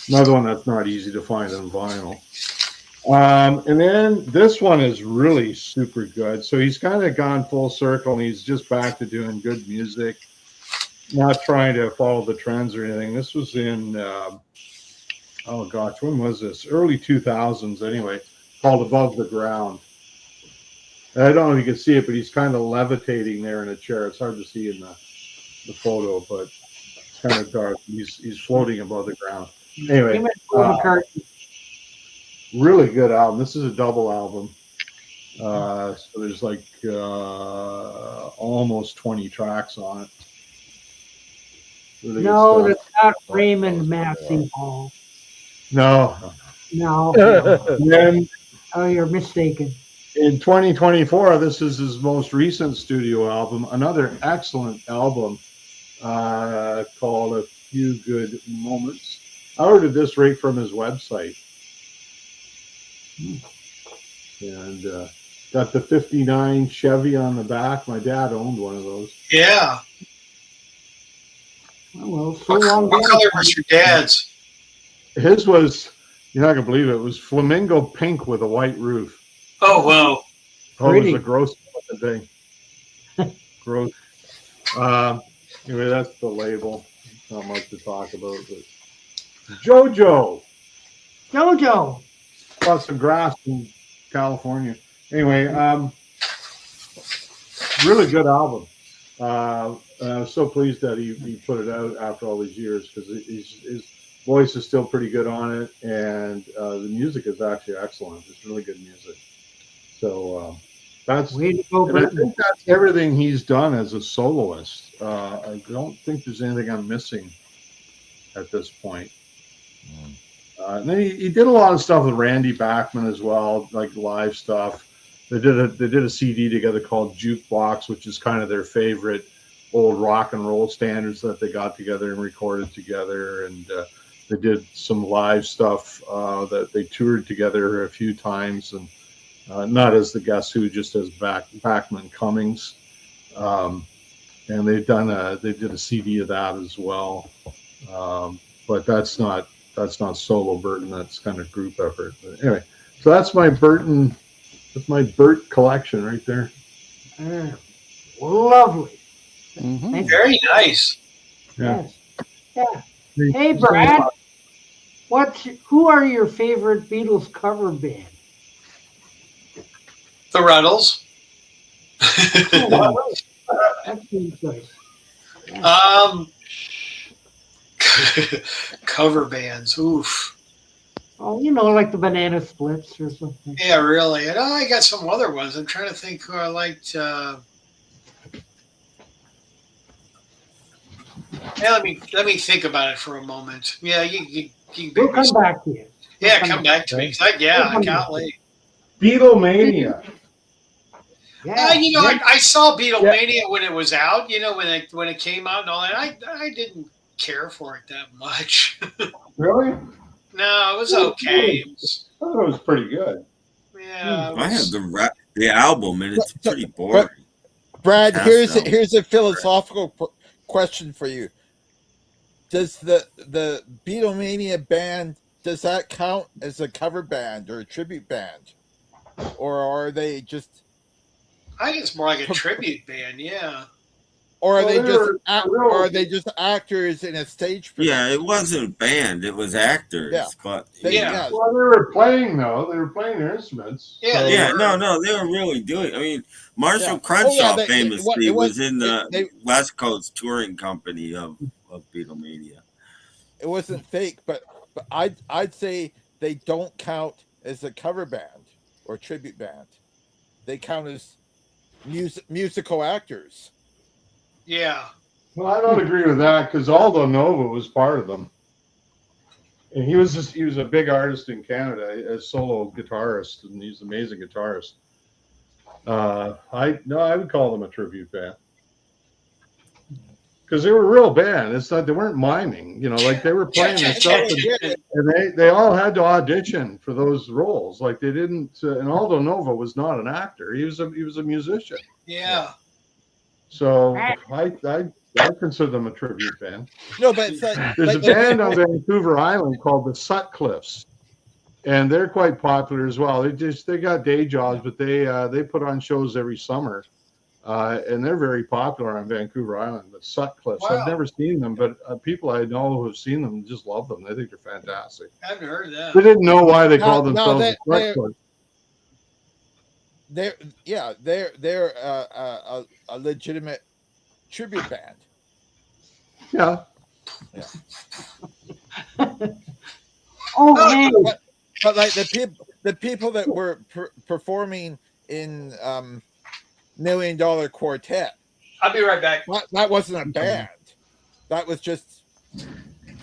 Another one that's not easy to find on vinyl. And then this one is really super good. So he's kind of gone full circle and he's just back to doing good music, not trying to follow the trends or anything. This was in, oh gosh, when was this? Early 2000s anyway, called Above the Ground. I don't know if you can see it, but he's kind of levitating there in a chair. It's hard to see in the photo, but it's kind of dark. He's floating above the ground. Anyway, really good album. This is a double album. So there's like almost 20 tracks on it. Really No, good that's not Raymond Massey Hall. No. No. And then Oh, you're mistaken. in 2024, this is his most recent studio album, another excellent album called A Few Good Moments. I ordered this right from his website. And got the 59 Chevy on the back. My dad owned one of those. Yeah. Oh, well, so What, long. what color was your dad's? His was, you're not going to believe it, was flamingo pink with a white roof. Oh, wow. Oh, it was Pretty. a gross looking thing. Gross. Anyway, that's the label. Not much to talk about. But JoJo. JoJo. Bought some grass in California. Anyway, Really good album. And I was so pleased that he put it out after all these years because his voice is still pretty good on it, and the music is actually excellent. It's really good music. So that's Way to go, and I Burton. think that's everything he's done as a soloist. I don't think there's anything I'm missing at this point. And then he did a lot of stuff with Randy Bachman as well, like live stuff. They did a CD together called Jukebox, which is kind of their favorite old rock and roll standards that they got together and recorded together. And they did some live stuff that they toured together a few times, and not as the Guess Who, just as Bachman Cummings. And they did a CD of that as well. But that's not solo Burton. That's kind of group effort. But anyway, so that's my Burton. That's my Burt collection right there. Lovely. Mhm. Thank you. Very nice. Yeah. Yes. Yeah. Hey, Brad. Who are your favorite Beatles cover band? The Ruddles. That's a good choice. Cover bands. Oof. Oh, you know, like the Banana Splits or something. Yeah, really. And I got some other ones. I'm trying to think who I liked. Yeah, let me think about it for a moment. Yeah, you We'll come back to you. Yeah, come back to me. I can't wait. Beatlemania. Yeah. You know, I saw Beatlemania when it was out. You know, when it came out and all that. I didn't care for it that much. Really? No, it was okay. I thought it was pretty good. Yeah. I have the album, and it's pretty boring. Brad, Pass here's a philosophical question for you. Does the Beatlemania band, does that count as a cover band or a tribute band, or are they just? I think it's more like a tribute band. Yeah. Or are Well, they just actors in a stage production? Yeah, it wasn't a band; it was actors. Yeah. But Yeah. Well, they were playing though. They were playing their instruments. Yeah, So- they no, they were really doing. I mean, Marshall Yeah. Crenshaw It famously was- was in the they- West Coast touring company of Beatlemania. It wasn't fake, but I'd say they don't count as a cover band or tribute band. They count as musical actors. Yeah. Well, I don't agree with that because Aldo Nova was part of them, and he was a big artist in Canada as solo guitarist, and he's an amazing guitarist. I would call them a tribute band because they were a real band. It's not they weren't miming, you know, like they were playing their stuff, and they all had to audition for those roles. Like they didn't. And Aldo Nova was not an actor; he was a musician. Yeah. So I consider them a tribute band. No, but it's like There's a band on Vancouver Island called the Sutcliffes, and they're quite popular as well. They got day jobs, but they put on shows every summer, and they're very popular on Vancouver Island. The Sutcliffes. Wow. I've never seen them, but people I know who've seen them just love them. They think they're fantastic. I haven't heard of They that. didn't know why they called No, themselves they're- the Sutcliffes. they're a legitimate tribute band. Yeah. Oh, hey. But like the people that were performing in $1 Million Quartet, I'll be right back. that wasn't a band. That was just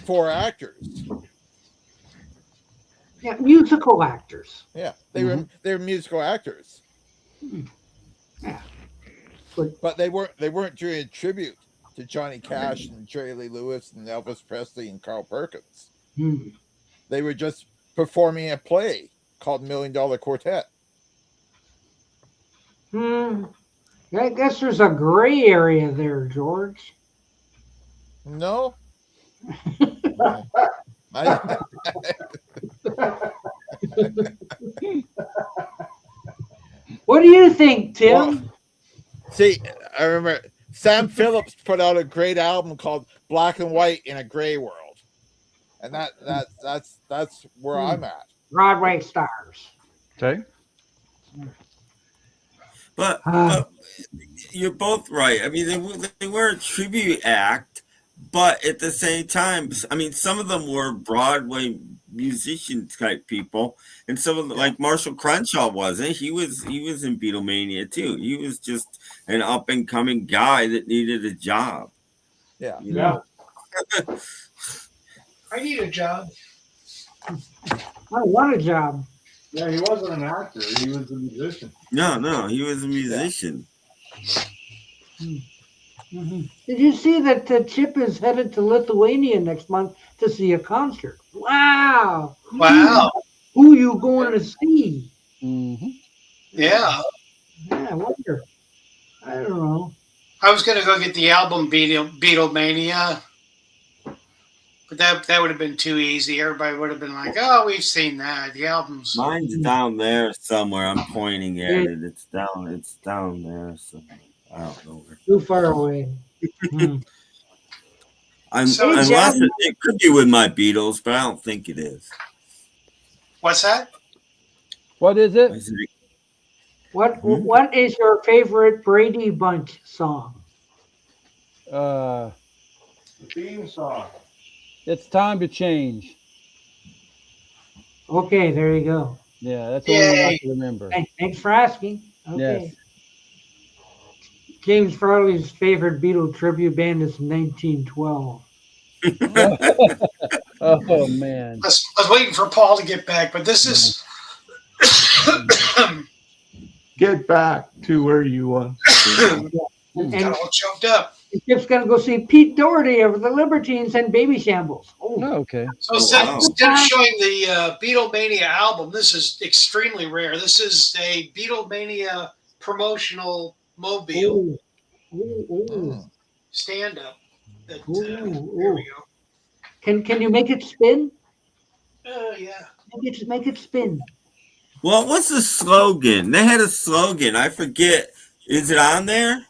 4 actors. Yeah, musical actors. Yeah, they were musical actors. Yeah. But they weren't doing a tribute to Johnny Cash and Jerry Lee Lewis and Elvis Presley and Carl Perkins. They were just performing a play called $1 Million Quartet. I guess there's a gray area there, George. No. What do you think, Tim? Well, see, I remember Sam Phillips put out a great album called Black and White in a Gray World, and that's where I'm at. Broadway stars. Okay. But you're both right. I mean, they were a tribute act, but at the same time, I mean, some of them were Broadway musician type people, and some of them, like Marshall Crenshaw wasn't. He was in Beatlemania too. He was just an up and coming guy that needed a job. Yeah. You know? I need a job. I want a job. Yeah, he wasn't an actor. He was a musician. No, he was a musician. Mhm. Did you see that Chip is headed to Lithuania next month to see a concert? Wow! Wow. Who you going to see? Mm-hmm. Yeah. Yeah, I wonder. I don't know. I was gonna go get the album Beatlemania, but that would have been too easy. Everybody would have been like, "Oh, we've seen that. The album's." Mine's down there somewhere. I'm pointing at it. It's down there somewhere. I don't know where. Too far away. Unless it could be with my Beatles, but I don't think it is. What's that? What is it? What is your favorite Brady Bunch song? The theme song. It's Time to Change. Okay, there you go. Yeah, that's what I can remember. Thanks for asking. Okay. Yes. James Farley's favorite Beatle tribute band is 1912. Oh man. I was waiting for Paul to get back, but this is. Get back to where you want. And all choked up. Chip's gonna go see Pete Doherty of the Libertines and Baby Shambles. Oh, okay. So instead of showing the Beatlemania album, this is extremely rare. This is a Beatlemania promotional mobile stand up. There we go. Can you make it spin? Yeah. Make it spin. Well, what's the slogan? They had a slogan. I forget. Is it on there?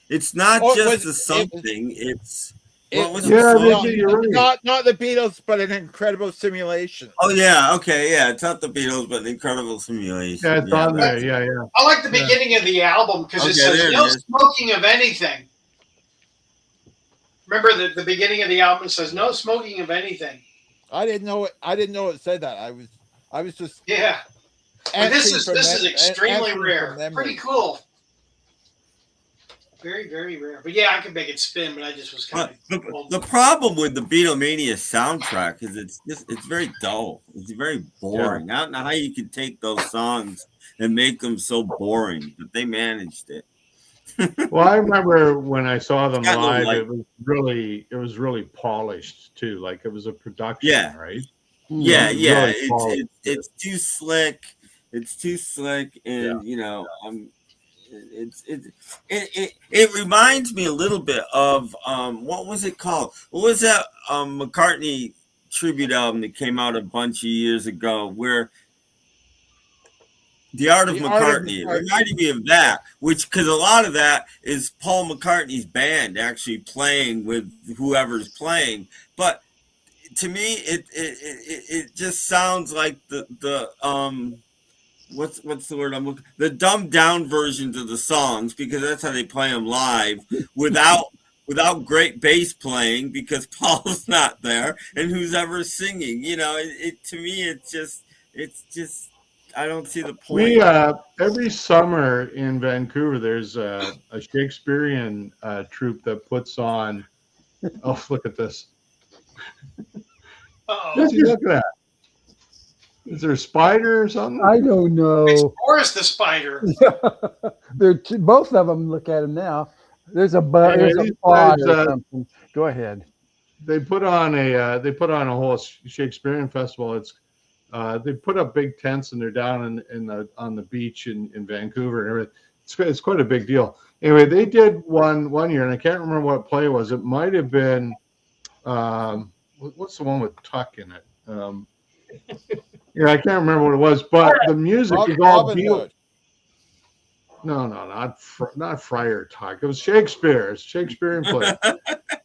It's not just something. It's what was you're right. Not the Beatles, but an incredible simulation. Oh yeah, okay, yeah. It's not the Beatles, but an incredible simulation. Yeah, it's on there. Yeah. I like the beginning of the album because it says no smoking of anything. Remember the beginning of the album says no smoking of anything. I didn't know it said that. I was just But this is extremely rare. Pretty cool. Very, very rare. But yeah, I could make it spin, but I just was kind of the problem with the Beatlemania soundtrack is it's very dull. It's very boring. I don't know how you could take those songs and make them so boring, but they managed it. Well, I remember when I saw them live, it was really polished too. Like it was a production, right? Yeah. Really it's too slick. It's too slick, and you know, it reminds me a little bit of what was it called? What was that McCartney tribute album that came out a bunch of years ago where The Art of McCartney. It reminded me of that, because a lot of that is Paul McCartney's band actually playing with whoever's playing. But to me, it just sounds like the what's the word I'm looking? The dumbed down versions of the songs, because that's how they play them live without great bass playing, because Paul's not there and who's ever singing. You know, to me it's just I don't see the point. We every summer in Vancouver, there's a Shakespearean troupe that puts on. Oh, look at this! Look at that. Is there a spider or something? I don't know. Where's the spider? Both of them. Look at him now. There's a bug. There's a fly or something. Go ahead. They put on a whole Shakespearean festival. It's they put up big tents and they're down on the beach in Vancouver and everything. It's quite a big deal. Anyway, they did one year, and I can't remember what play it was. It might have been what's the one with Tuck in it? Yeah, I can't remember what it was, but the music is all Beatles. No, not Friar Tuck. It was Shakespeare. It's Shakespearean play.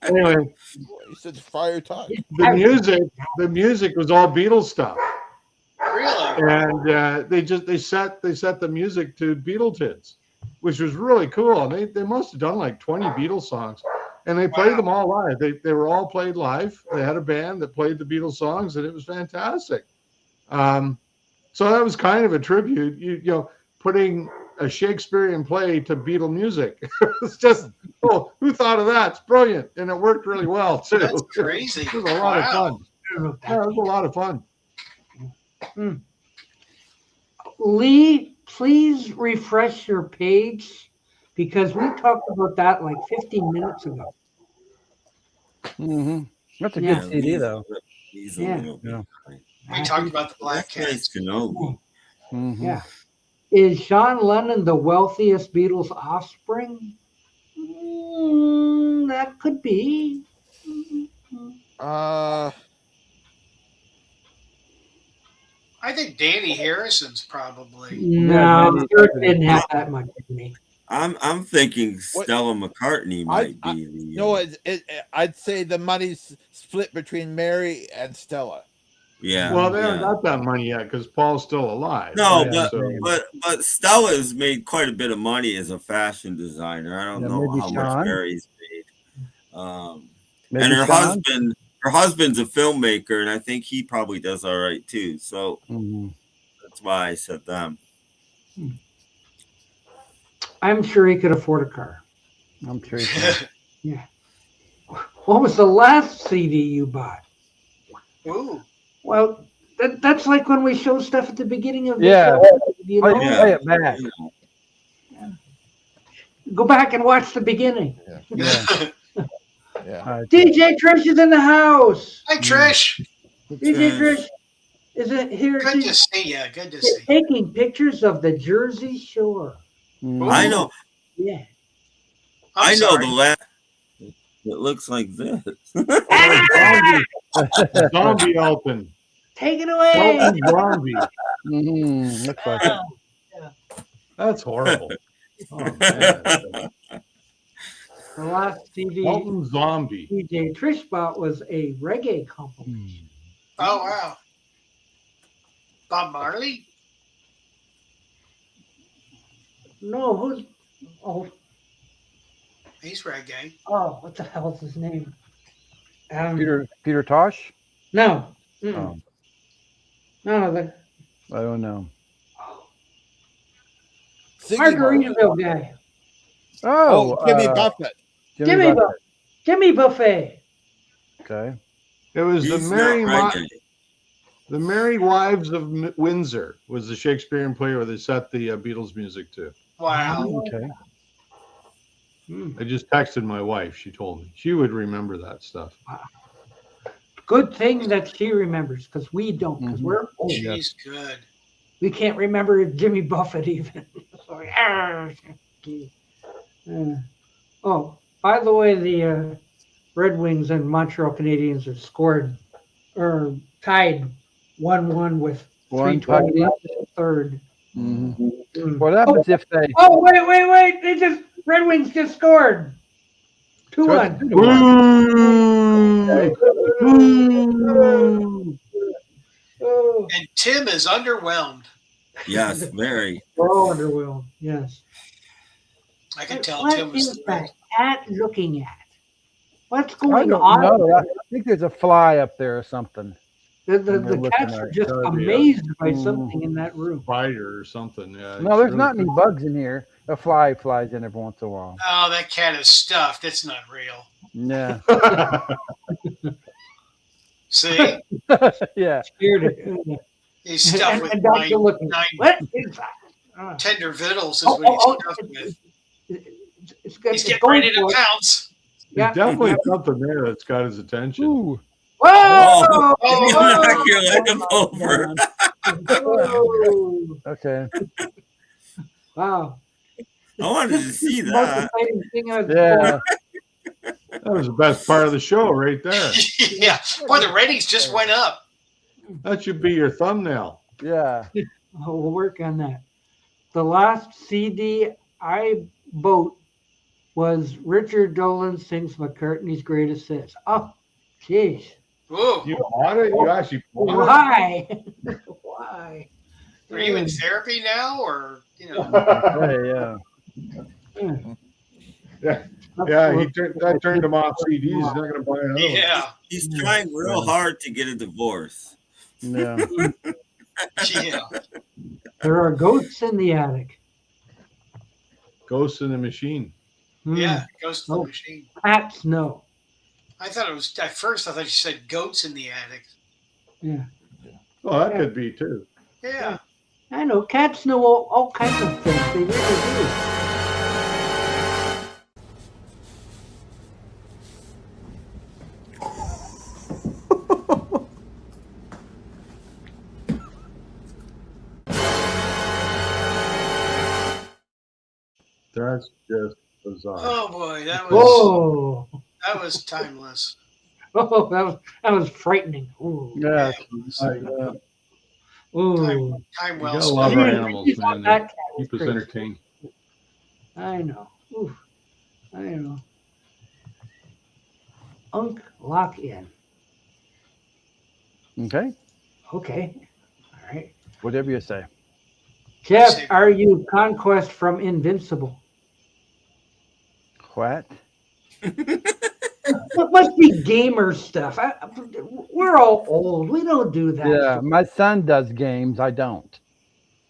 Anyway, you said Friar Tuck. The music was all Beatles stuff. Really? And they set the music to Beatle tunes. which was really cool. And they must have done like 20 Beatles songs, and they played them all live. They were all played live. They had a band that played the Beatles songs, and it was fantastic. So that was kind of a tribute, you know, putting a Shakespearean play to Beatle music. It's just, oh, who thought of that? It's brilliant, and it worked really well too. That's crazy. It was a lot of fun. Yeah, it was a lot of fun. Lee, please refresh your page because we talked about that like 15 minutes ago. Mm-hmm. That's a Yeah. good CD, though. He's Yeah. a little bit. Yeah. We talked about the Black That's nice Cats. to know. Mm-hmm. Yeah. Is John Lennon the wealthiest Beatles offspring? That could be. Uh, I think Danny Harrison's probably. No, Danny- Kurt didn't have that much money. I'm thinking What- Stella McCartney might be the. no, I'd say the money's split between Mary and Stella. yeah. Well, they haven't yeah. got that money yet because Paul's still alive. No, Yeah, but Stella's made quite a bit of money as a fashion designer. I don't Yeah, know maybe how Sean. much Mary's made. Maybe And her Sean? husband's a filmmaker, and I think he probably does all right too. So Mhm. that's why I said them. I'm sure he could afford a car. I'm sure. he can. Yeah. What was the last CD you bought? Ooh. Well, that's like when we show stuff at the beginning of the Yeah. show. You know? Play it back. Go back and watch the beginning. Yeah. Yeah. DJ Trish is in the house. Hi, Trish. DJ Trish is it here? Good to She's see you. Good to see you. taking pictures of the Jersey Shore. Mhm. I know. Yeah. I'm I know sorry. the last. It looks like this. Zombie Elton. Take it away. Elton Zombie. Mhm. Looks like it. That's horrible. Oh, man. The last CD Elton Zombie. DJ Trish bought was a reggae compilation. Oh, wow. Bob Marley? No, who's He's reggae. what the hell's his name? Peter Tosh? No. Oh, No, the I don't know. Ziggy Marley. Margaritaville guy. Oh, Jimmy Buffett. Jimmy Jimmy Buffet. Okay. It was He's not reggae. the Merry Wives of Windsor was the Shakespearean play where they set the Beatles music to. Wow. Okay. I just texted my wife. She told me she would remember that stuff. Good thing that she remembers because we don't. Because we're old. She's good. We can't remember Jimmy Buffett even. Sorry. Oh, by the way, the Red Wings and Montreal Canadiens have scored or tied 1-1 with 3:20 left in the third. Mhm. What happens if they? Oh, wait! They just Red Wings just scored 2-1. Oh, And Tim is underwhelmed. Yes, very. oh, underwhelmed. Yes. I can tell What Tim was is that cat looking at? What's I going don't on? know. I think there's a fly up there or something. The They're looking cats at are it. just Gotta be, amazed by Mm. something in that room. Spider or something. Yeah. No, there's not any bugs in here. A fly flies in every once in a while. Oh, that cat is stuffed. It's not real. Yeah. See? Yeah. Scared it. He's stuffed with And Dr. looking, nine what is that? Ah. tender vittles is Oh, what he's oh, stuffed with. It's good. He's It's getting going ready to for it. pounce. There's definitely something there that's got his attention. Ooh. Whoa! Oh, knock your leg over. Whoa! Okay. Wow. I wanted to see Most that. exciting thing I've Yeah. That was the best part of the show right there. Yeah. Boy, the ratings just went up. That should be your thumbnail. Yeah. Oh, we'll work on that. The last CD I bought was Richard Dolan sings McCartney's Greatest Hits. Oh, jeez. Ooh. You bought it? You actually bought Why? Why? Are you in therapy now, or Hey, yeah. Yeah, that turned him off CDs. He's not going to buy another one. Yeah. He's trying real hard to get a divorce. Yeah. Yeah. There are ghosts in the attic. Ghost in the Machine. Yeah. Ghost in the Oh. Machine. Cats, no. I thought it was at first. I thought you said goats in the attic. Yeah. Well, that could be too. Yeah. I know. Cats know all kinds of things. They really do. That's just bizarre. Oh boy, Whoa. that was timeless. Oh, that was frightening. Ooh. Yeah. Ooh. Time You well gotta love spent. our animals, man. That They cat was keep us crazy. entertained. I know. Ooh. I know. Unk lock in. Okay. Okay. All right. Whatever you say. Jeff, are you Conquest from Invincible? What? It must be gamer stuff. We're all old. We don't do that. Yeah, my son does games. I don't.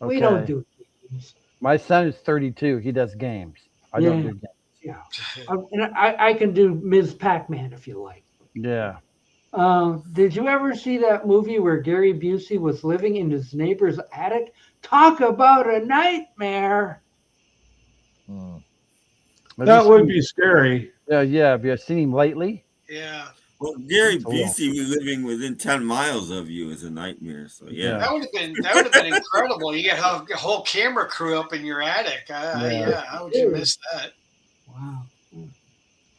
We Okay. don't do games. My son is 32. He does games. I don't do games. Yeah. And I can do Ms. Pac-Man if you like. Yeah. Did you ever see that movie where Gary Busey was living in his neighbor's attic? Talk about a nightmare. That would be scary. Yeah. Have you seen him lately? Yeah. Well, Gary That's a lot. Busey living within 10 miles of you is a nightmare. So yeah. That would have been incredible. You get a whole camera crew up in your attic. Yeah. How would you miss that? Wow.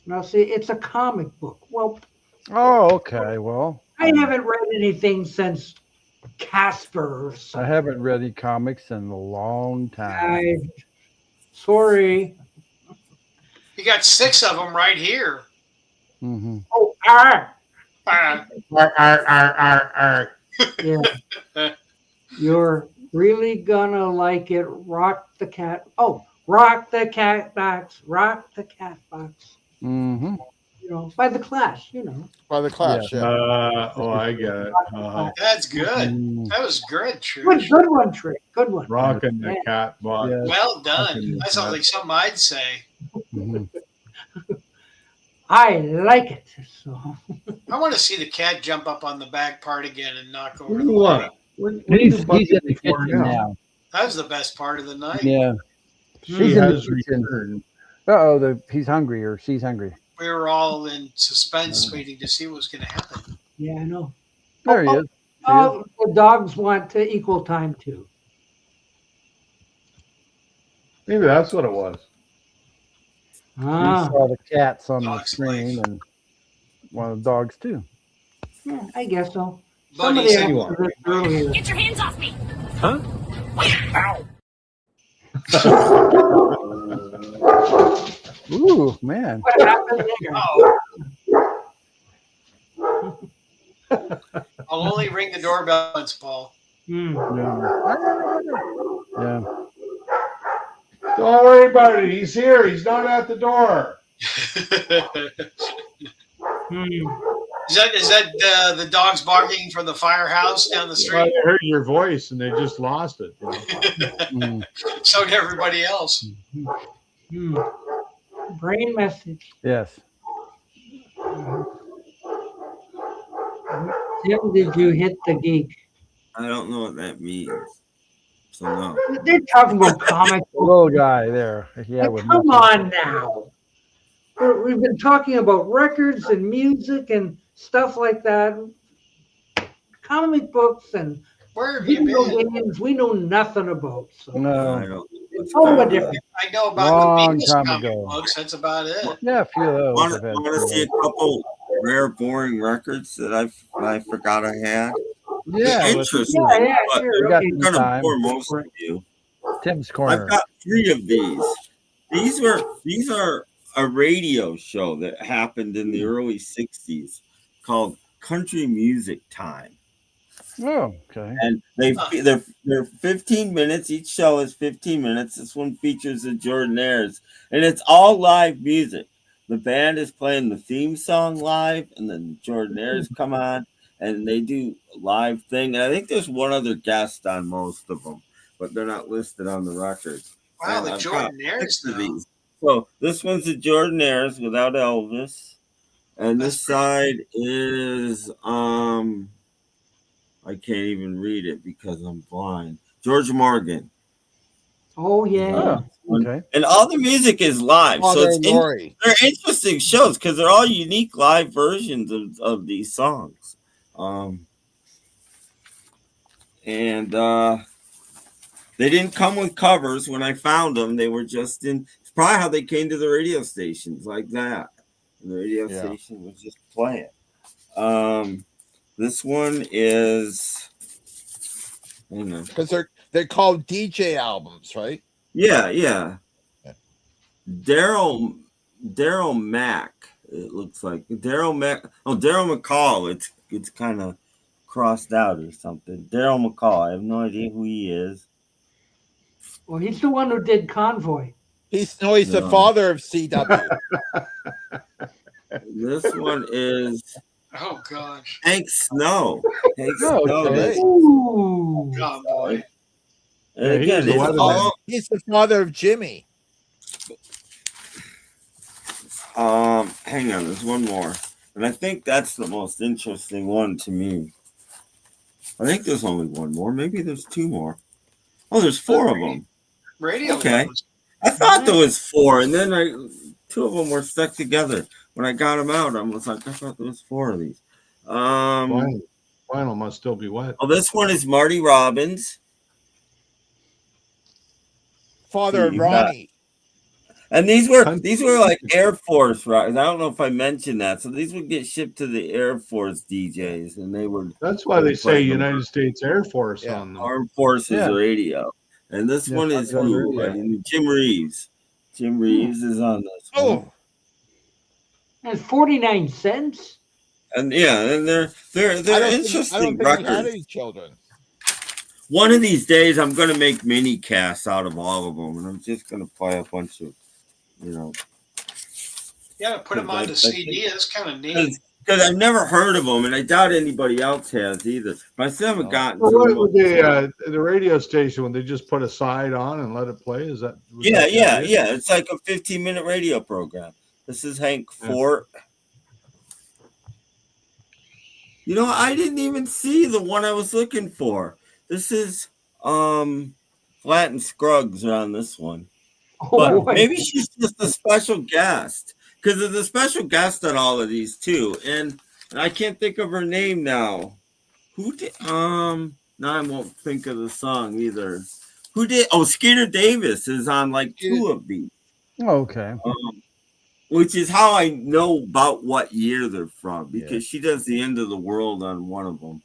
Now see, it's a comic book. Well, Oh, okay. Well, I haven't read anything since Casper or I something. haven't read any comics in a long time. Sorry. You got 6 of them right here. Mm-hmm. Oh, yeah. You're really gonna like it. Rock the cat. Oh, rock the cat box. Rock the cat box. Mm-hmm. You know, by the Clash. You know. By the Clash, yeah. I get it. That's good. Mm. That was good, Trish. Good one, Trick. Good one. Rocking the cat box. Yeah. Well done. That sounds like something I'd say. Mm-hmm. I like it. So I want to see the cat jump up on the back part again and knock over What the do you want? He's in the kitchen now. That was the best part of the night. Yeah. She He's in the has kitchen. returned. He's hungry or she's hungry. We were all in suspense waiting to see what was going to happen. yeah, I know. There he is. Oh, the dogs want equal time too. Maybe that's what it was. We Ah, saw the cats on the Dog's screen and one of the dogs too. yeah, I guess so. Buddy Somebody said, asked for this earlier. Get your hands off me! Ooh, man. What happened there? oh, I'll only ring the doorbell once, Paul. Hmm. Yeah. Don't worry about it. He's here. He's not at the door. Is that the dogs barking from the firehouse down the Well, street? they heard your voice and they just lost it. Mm. So did everybody else. Hmm. Brain message. Yes. Tim, did you hit the geek? I don't know what that means. So no. They're talking about comic The little guy there. Yeah. books. Come on now. We've been talking about records and music and stuff like that. Comic books and Where have you video been? games we know nothing about. So I No. don't. it's all different. I know about Long the Beatles time comic ago. books. That's about it. Yeah, a few of those. Want I've had to see a couple rare, boring records that I forgot I had? Yeah, Interesting. Yeah, but sure. we got Okay. I'm gonna time. bore most of you. Tim's Corner. I've got 3 of these. These are a radio show that happened in the early 60s called Country Music Time. Oh, okay. And they're 15 minutes. Each show is 15 minutes. This one features the Jordanaires, and it's all live music. The band is playing the theme song live, and then the Jordanaires come on and they do a live thing. And I think there's one other guest on most of them, but they're not listed on the record. Wow, And the I've got Jordanaires six of now. these. So this one's the Jordanaires without Elvis, and this side is I can't even read it because I'm blind. George Morgan. Oh yeah. Oh, okay. And all the music is live. So Father it's and Lori. they're interesting shows because they're all unique live versions of these songs. And they didn't come with covers when I found them. They were just in. It's probably how they came to the radio stations like that. And the radio station was just playing. This one is. Hang on. Because they're called DJ albums, right? Yeah. Daryl Mack. It looks like Daryl Mack. Oh, Daryl McCall. It's kind of crossed out or something. Daryl McCall. I have no idea who he is. Well, he's the one who did Convoy. He's the father of CW. This one is Oh gosh. Hank Snow. Hank Oh, Snow. okay. Ooh. God boy. And Yeah, again, he's the it's weatherman. all, He's the father of Jimmy. hang on, there's one more. And I think that's the most interesting one to me. I think there's only one more. Maybe there's two more. Oh, there's four of them. Radio. Okay. was- I thought there was four, and then two of them were stuck together. When I got them out, I was like, I thought there was four of these. Vinyl must still be wet. Oh, this one is Marty Robbins. Father of You got- Ronnie. And these were like Air Force rockets. I don't know if I mentioned that. So these would get shipped to the Air Force DJs, and they were That's why they say playing them United States Air Force Yeah. on them. Armed Forces Yeah. Radio. And this Yeah, one is Armed who? Radio. Jim Reeves. Jim Reeves is on this one. Oh, That's 49 cents. And yeah, and they're I don't interesting think we had records. any children. One of these days, I'm going to make mini casts out of all of them, and I'm just going to play a bunch of, Yeah, put them on the CD. That's kind of neat. because I've never heard of them, and I doubt anybody else has either. But I still haven't gotten So to what them. would the radio station when they just put a side on and let it play? Is that? was Yeah, that the yeah, idea? yeah. It's like a 15-minute radio program. This is Hank Yeah. Fort. I didn't even see the one I was looking for. This is Flat and Scruggs are on this one. Oh, But boy. maybe she's just a special guest. Because there's a special guest on all of these too. And I can't think of her name now. Who did now I won't think of the song either. Who did Skeeter Davis is on like two of these. Okay. Which is how I know about what year they're from, because she does the End of the World on one of them.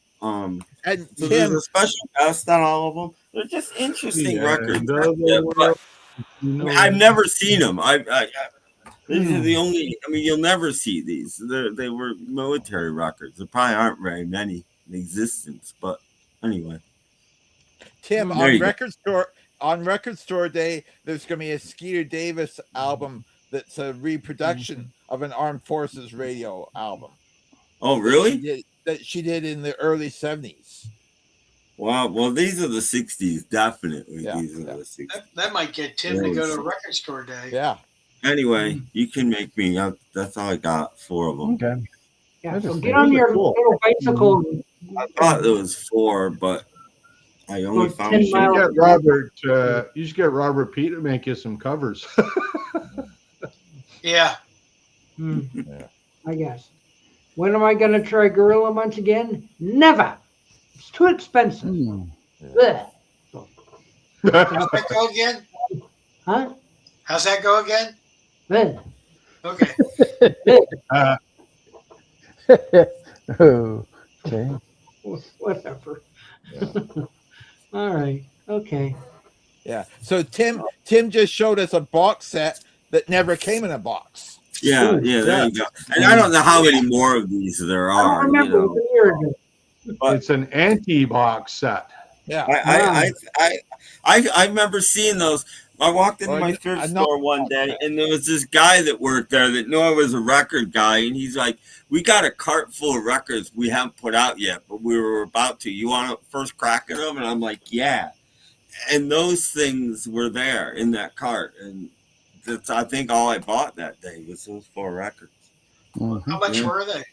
And So there's Tim, a special guest on all of them. They're just interesting records. End of the Yeah, but world. I've never seen them. These are the only. I mean, you'll never see these. They were military records. There probably aren't very many in existence, but anyway. Tim, There you on record store day, there's going to be a Skeeter Davis album that's a reproduction of an Armed Forces Radio album. Oh, really? That she did in the early 70s. Wow. Well, these are the 60s, definitely. Yeah, These are the 60s. That might get Tim to go to a record store day. Yeah. Anyway, you can make me. That's all I got. 4 of them. Okay. Yeah, That so is- get on those are your cool. little bicycle. I thought there was 4, but I only Go found 10 2. miles. Get Robert. You should get Robert Pete to make you some covers. Yeah. Yeah. I guess. When am I going to try Gorilla Munch again? Never. It's too expensive. Ugh. How's that go again? Huh? How's that go again? Ugh. Okay. Oh, okay. Whatever. All right. Okay. Yeah. So Tim just showed us a box set that never came in a box. Yeah, there you go. And I don't know how many more of these there I don't are. remember. It was a year ago. It's an anti-box set. Yeah. I remember seeing those. I walked into Well, my I thrift know- store one day, and there was this guy that worked there that knew I was a record guy, and he's like, "We got a cart full of records we haven't put out yet, but we were about to. You want a first crack at them?" And I'm like, "Yeah." And those things were there in that cart, and that's I think all I bought that day was those 4 records. How much Yeah. were they?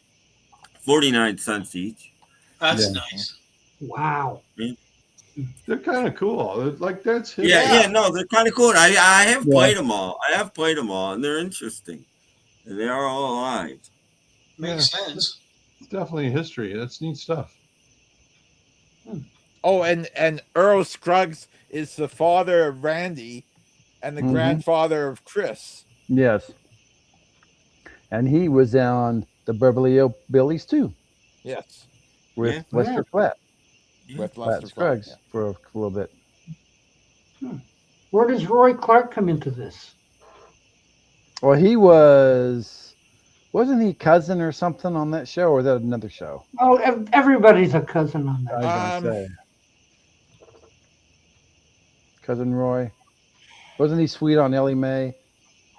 49 cents each. That's Yeah. nice. Wow. They're kind of cool. Like that's his. Yeah, no, they're kind of cool. I have Yeah. played them all. And they're interesting. And they are all alive. Makes sense. It's definitely history. That's neat stuff. Oh, and Earl Scruggs is the father of Randy and the grandfather of Chris. Yes. And he was on the Beverly Hillbillies too, Yes. with Lester Flatt. With Flatt Lester Scruggs Flatt, for a little bit. Where does Roy Clark come into this? Well, wasn't he cousin or something on that show, or is that another show? Oh, everybody's a cousin on I that. was gonna say. Cousin Roy. Wasn't he sweet on Ellie Mae?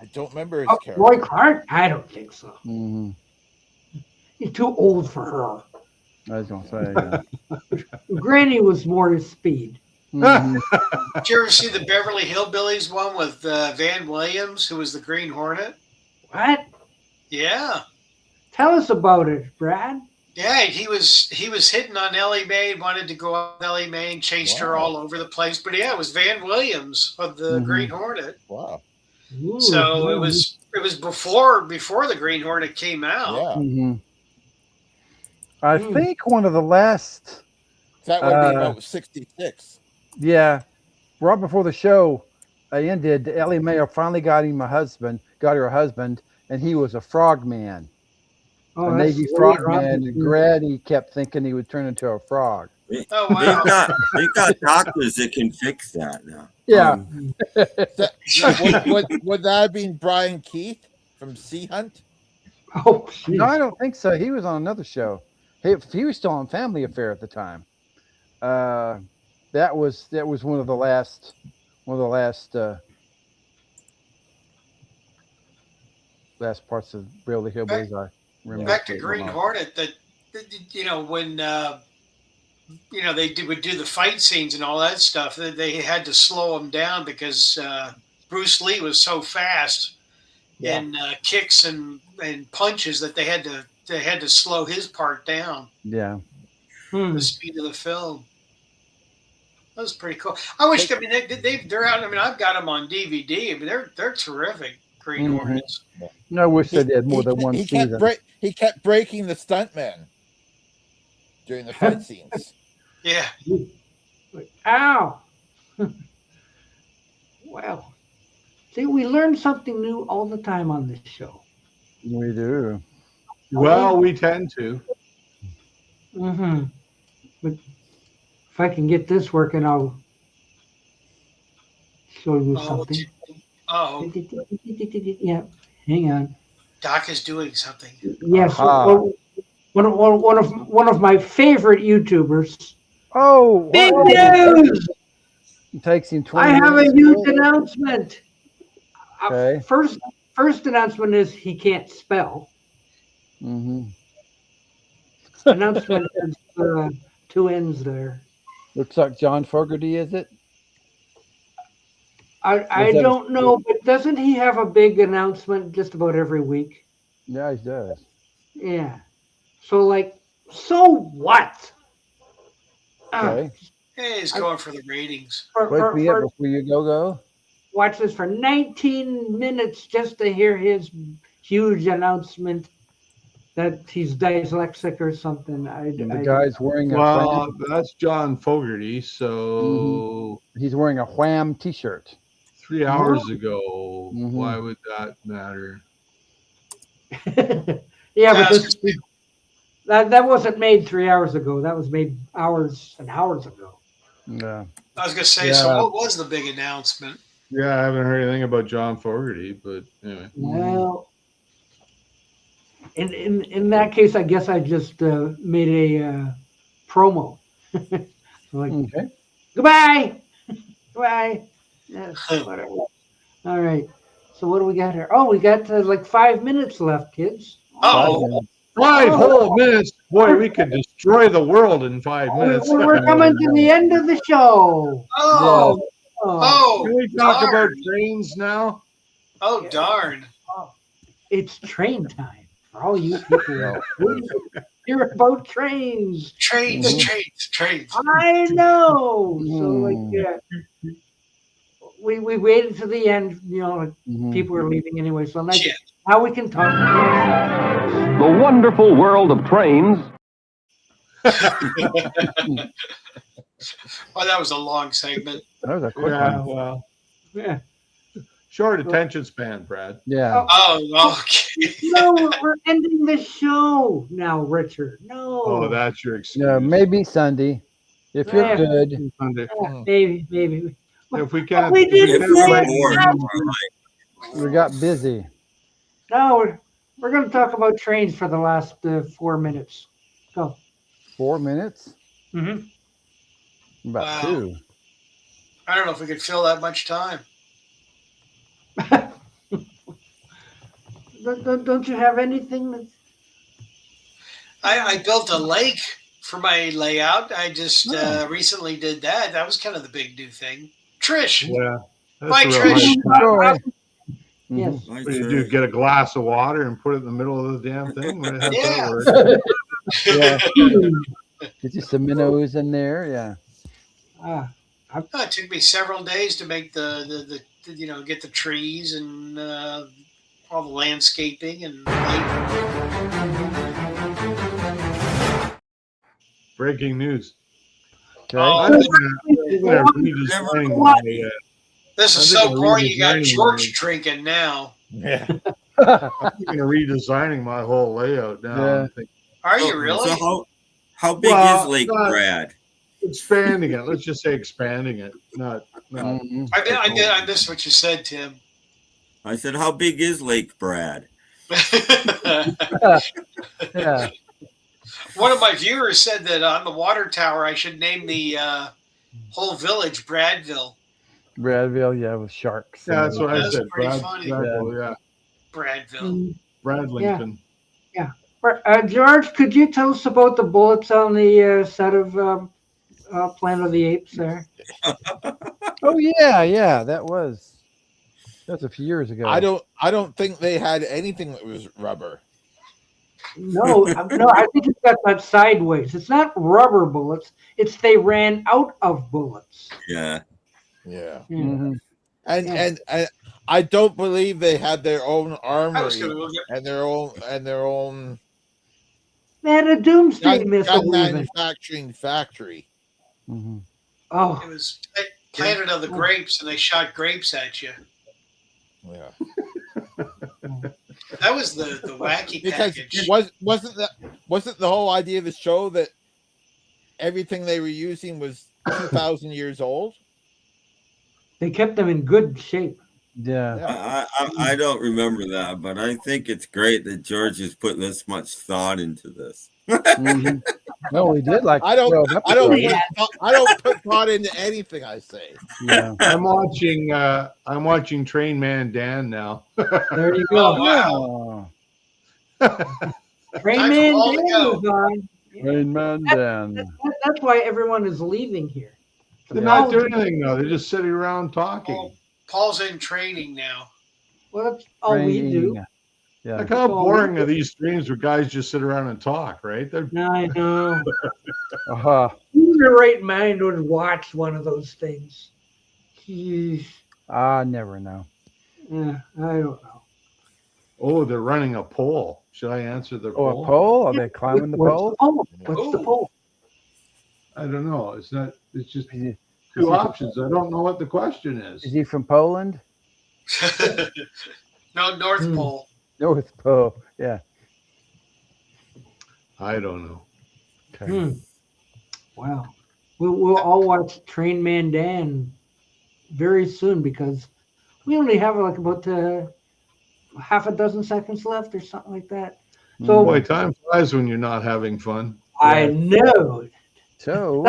I don't remember his Oh, character. Roy Clark? I don't think so. Mm-hmm. He's too old for her. I was gonna say. Yeah. Granny was more his speed. Mhm. Did you ever see the Beverly Hillbillies one with Van Williams, who was the Green Hornet? What? Yeah. Tell us about it, Brad. Yeah, he was hitting on Ellie Mae, wanted to go out with Ellie Mae and chased her all over the place. But yeah, it was Van Williams of the Green Hornet. Wow. Ooh, So wow. it was before the Green Hornet came out. Yeah. Mhm. I think one of the last. That would be about 66. Yeah, right before the show ended, Ellie Mae finally got her a husband, and he was a frogman, Oh, a that's Navy sweet, frogman. Robin. And Granny kept thinking he would turn into a frog. Oh wow! They've got doctors that can fix that now. Yeah. Would that have been Brian Keith from Sea Hunt? Oh, No, I don't think so. He was on another show. He was still on Family Affair at the time. That was one of the last parts of Beverly Hillbillies I remember. Back to Green Hornet. That when would do the fight scenes and all that stuff. They had to slow him down because Bruce Lee was so fast in kicks and punches that they had to slow his part down. Yeah. The speed of the film. That was pretty cool. I wish. I mean, they're out. I mean, I've got them on DVD. I mean, they're terrific. Green Hornets. No, I wish they did more than one season. He kept breaking the stuntman during the fight scenes. Yeah. Ow. Well, see, we learn something new all the time on this show. We do. Well, we tend to. Mm-hmm. But if I can get this working, I'll show you something. Oh, Yeah, hang on. Doc is doing something. Yes, well, one of my favorite YouTubers. Oh, Big news! It takes him 20 I have a minutes. huge announcement. Okay. First announcement is he can't spell. Mm-hmm. Announcement is 2 N's there. Looks like John Fogerty, is it? I don't know, but doesn't he have a big announcement just about every week? Yeah, he does. Yeah. So what? Okay. Hey, he's going for the ratings. Wake me up before you go. Watch this for 19 minutes just to hear his huge announcement that he's dyslexic or something. The guy's wearing Well, that's John Fogerty. So he's wearing a Wham T-shirt. 3 hours ago. Why would that matter? Yeah, but that wasn't made 3 hours ago. That was made hours and hours ago. Yeah. I was gonna say. So, what was the big announcement? Yeah, I haven't heard anything about John Fogerty, but anyway. Well, in that case, I guess I just made a promo. Like, Okay. goodbye. Goodbye. Yes, whatever. All right. So what do we got here? Oh, we got like 5 minutes left, kids. Oh, 5 Oh. whole minutes. Boy, we could destroy the world in 5 minutes. We're coming to the end of the show. oh, Oh, Can we talk darn. about trains now? Oh, darn. it's train time for all you people who hear about trains. Trains, Mhm. trains. I know. So like, we waited to the end. You know, like, Mhm. people are leaving anyway. So now, Shit. now we can talk. The wonderful world of trains. Oh, that was a long segment. That was a quick Yeah, one. well, Yeah. short attention span, Brad. Yeah. Oh, okay. No, we're ending the show now, Richard. No. Oh, that's your excuse. Yeah, maybe Sunday. If you're Yeah. good. Sunday. Yeah, maybe. If we can't, we if we did can't say break that. We got busy. No, we're going to talk about trains for the last 4 minutes. Go. 4 minutes? Mm-hmm. About Wow. 2. I don't know if we could fill that much time. Don't you have anything? That... I built a lake for my layout. I just recently did that. That was kind of the big new thing. Trish. Yeah. Bye, That's real Trish. nice. Enjoy. Yes. What do you do? Get a glass of water and put it in the middle of the damn thing? How's that Yeah. work? Yeah. Get you some minnows in there. Yeah. Oh, it took me several days to make the get the trees and all the landscaping and Breaking news. Okay. Oh, I'm gonna redesign my, this is I think so I'm boring. You got redesigning George my- drinking now. Yeah. I'm thinking of redesigning my whole layout now. Yeah. I'm thinking, Are you really? So how big Well, is Lake not- Brad? expanding it. Let's just say expanding it. Not Mhm. I missed what you said, Tim. I said, how big is Lake Brad? Yeah. One of my viewers said that on the water tower I should name the whole village Bradville. Bradville, yeah, with sharks. Yeah, that's what I That's said. pretty Brad, funny. Bradville, yeah. Bradville. Bradlington. George, could you tell us about the bullets on the set of Planet of the Apes there? Oh yeah, that was a few years ago. I don't think they had anything that was rubber. No, I think it's got that sideways. It's not rubber bullets. It's they ran out of bullets. Yeah. Yeah. Mhm. And I don't believe they had their own I was armory gonna go get and their own They had a doomsday missile. gun Even. manufacturing factory. Mhm. Oh, it was Planet of the Grapes and they shot grapes at you. Yeah. That was the wacky Because package. wasn't the whole idea of the show that everything they were using was 2,000 years old? they kept them in good shape. Yeah. I don't remember that, but I think it's great that George is putting this much thought into this. Mhm. No, we did like I don't 12 episodes. I don't put thought into anything I say. Yeah. I'm watching Train Man Dan now. There you Oh, go. wow. Oh, Train Time for Man Paul to Dan go. is on. Rain Man Dan. That's why everyone is leaving here. They're not doing anything though. They're just sitting around talking. Paul's in training now. Well, that's all we do. Yeah. Like how boring are these streams where guys just sit around and talk, right? They're I know. Uh-huh. Who in their right mind would watch one of those things? Jeez. I never know. Yeah, I don't know. oh, they're running a poll. Should I answer the Oh, poll? a pole? Are they climbing the What's pole? the pole? What's the pole? I don't know. It's not. It's just Is he, two options. I don't know what the question is. is he from Poland? No, North Pole. North Pole. Yeah. I don't know. Okay. Wow. We'll all watch Train Man Dan very soon because we only have like about half a dozen seconds left or something like that. So Boy, time flies when you're not having fun. I know. So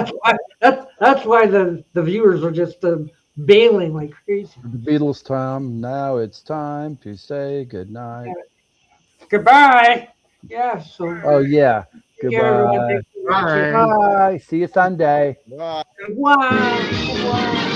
That's why the viewers were just bailing like crazy. the Beatles time. Now it's time to say goodnight. Goodbye. Yeah. So Oh yeah. yeah, everyone. Goodbye. Thanks for watching. Bye. Bye. See you Sunday. Wow. Wow. Wow.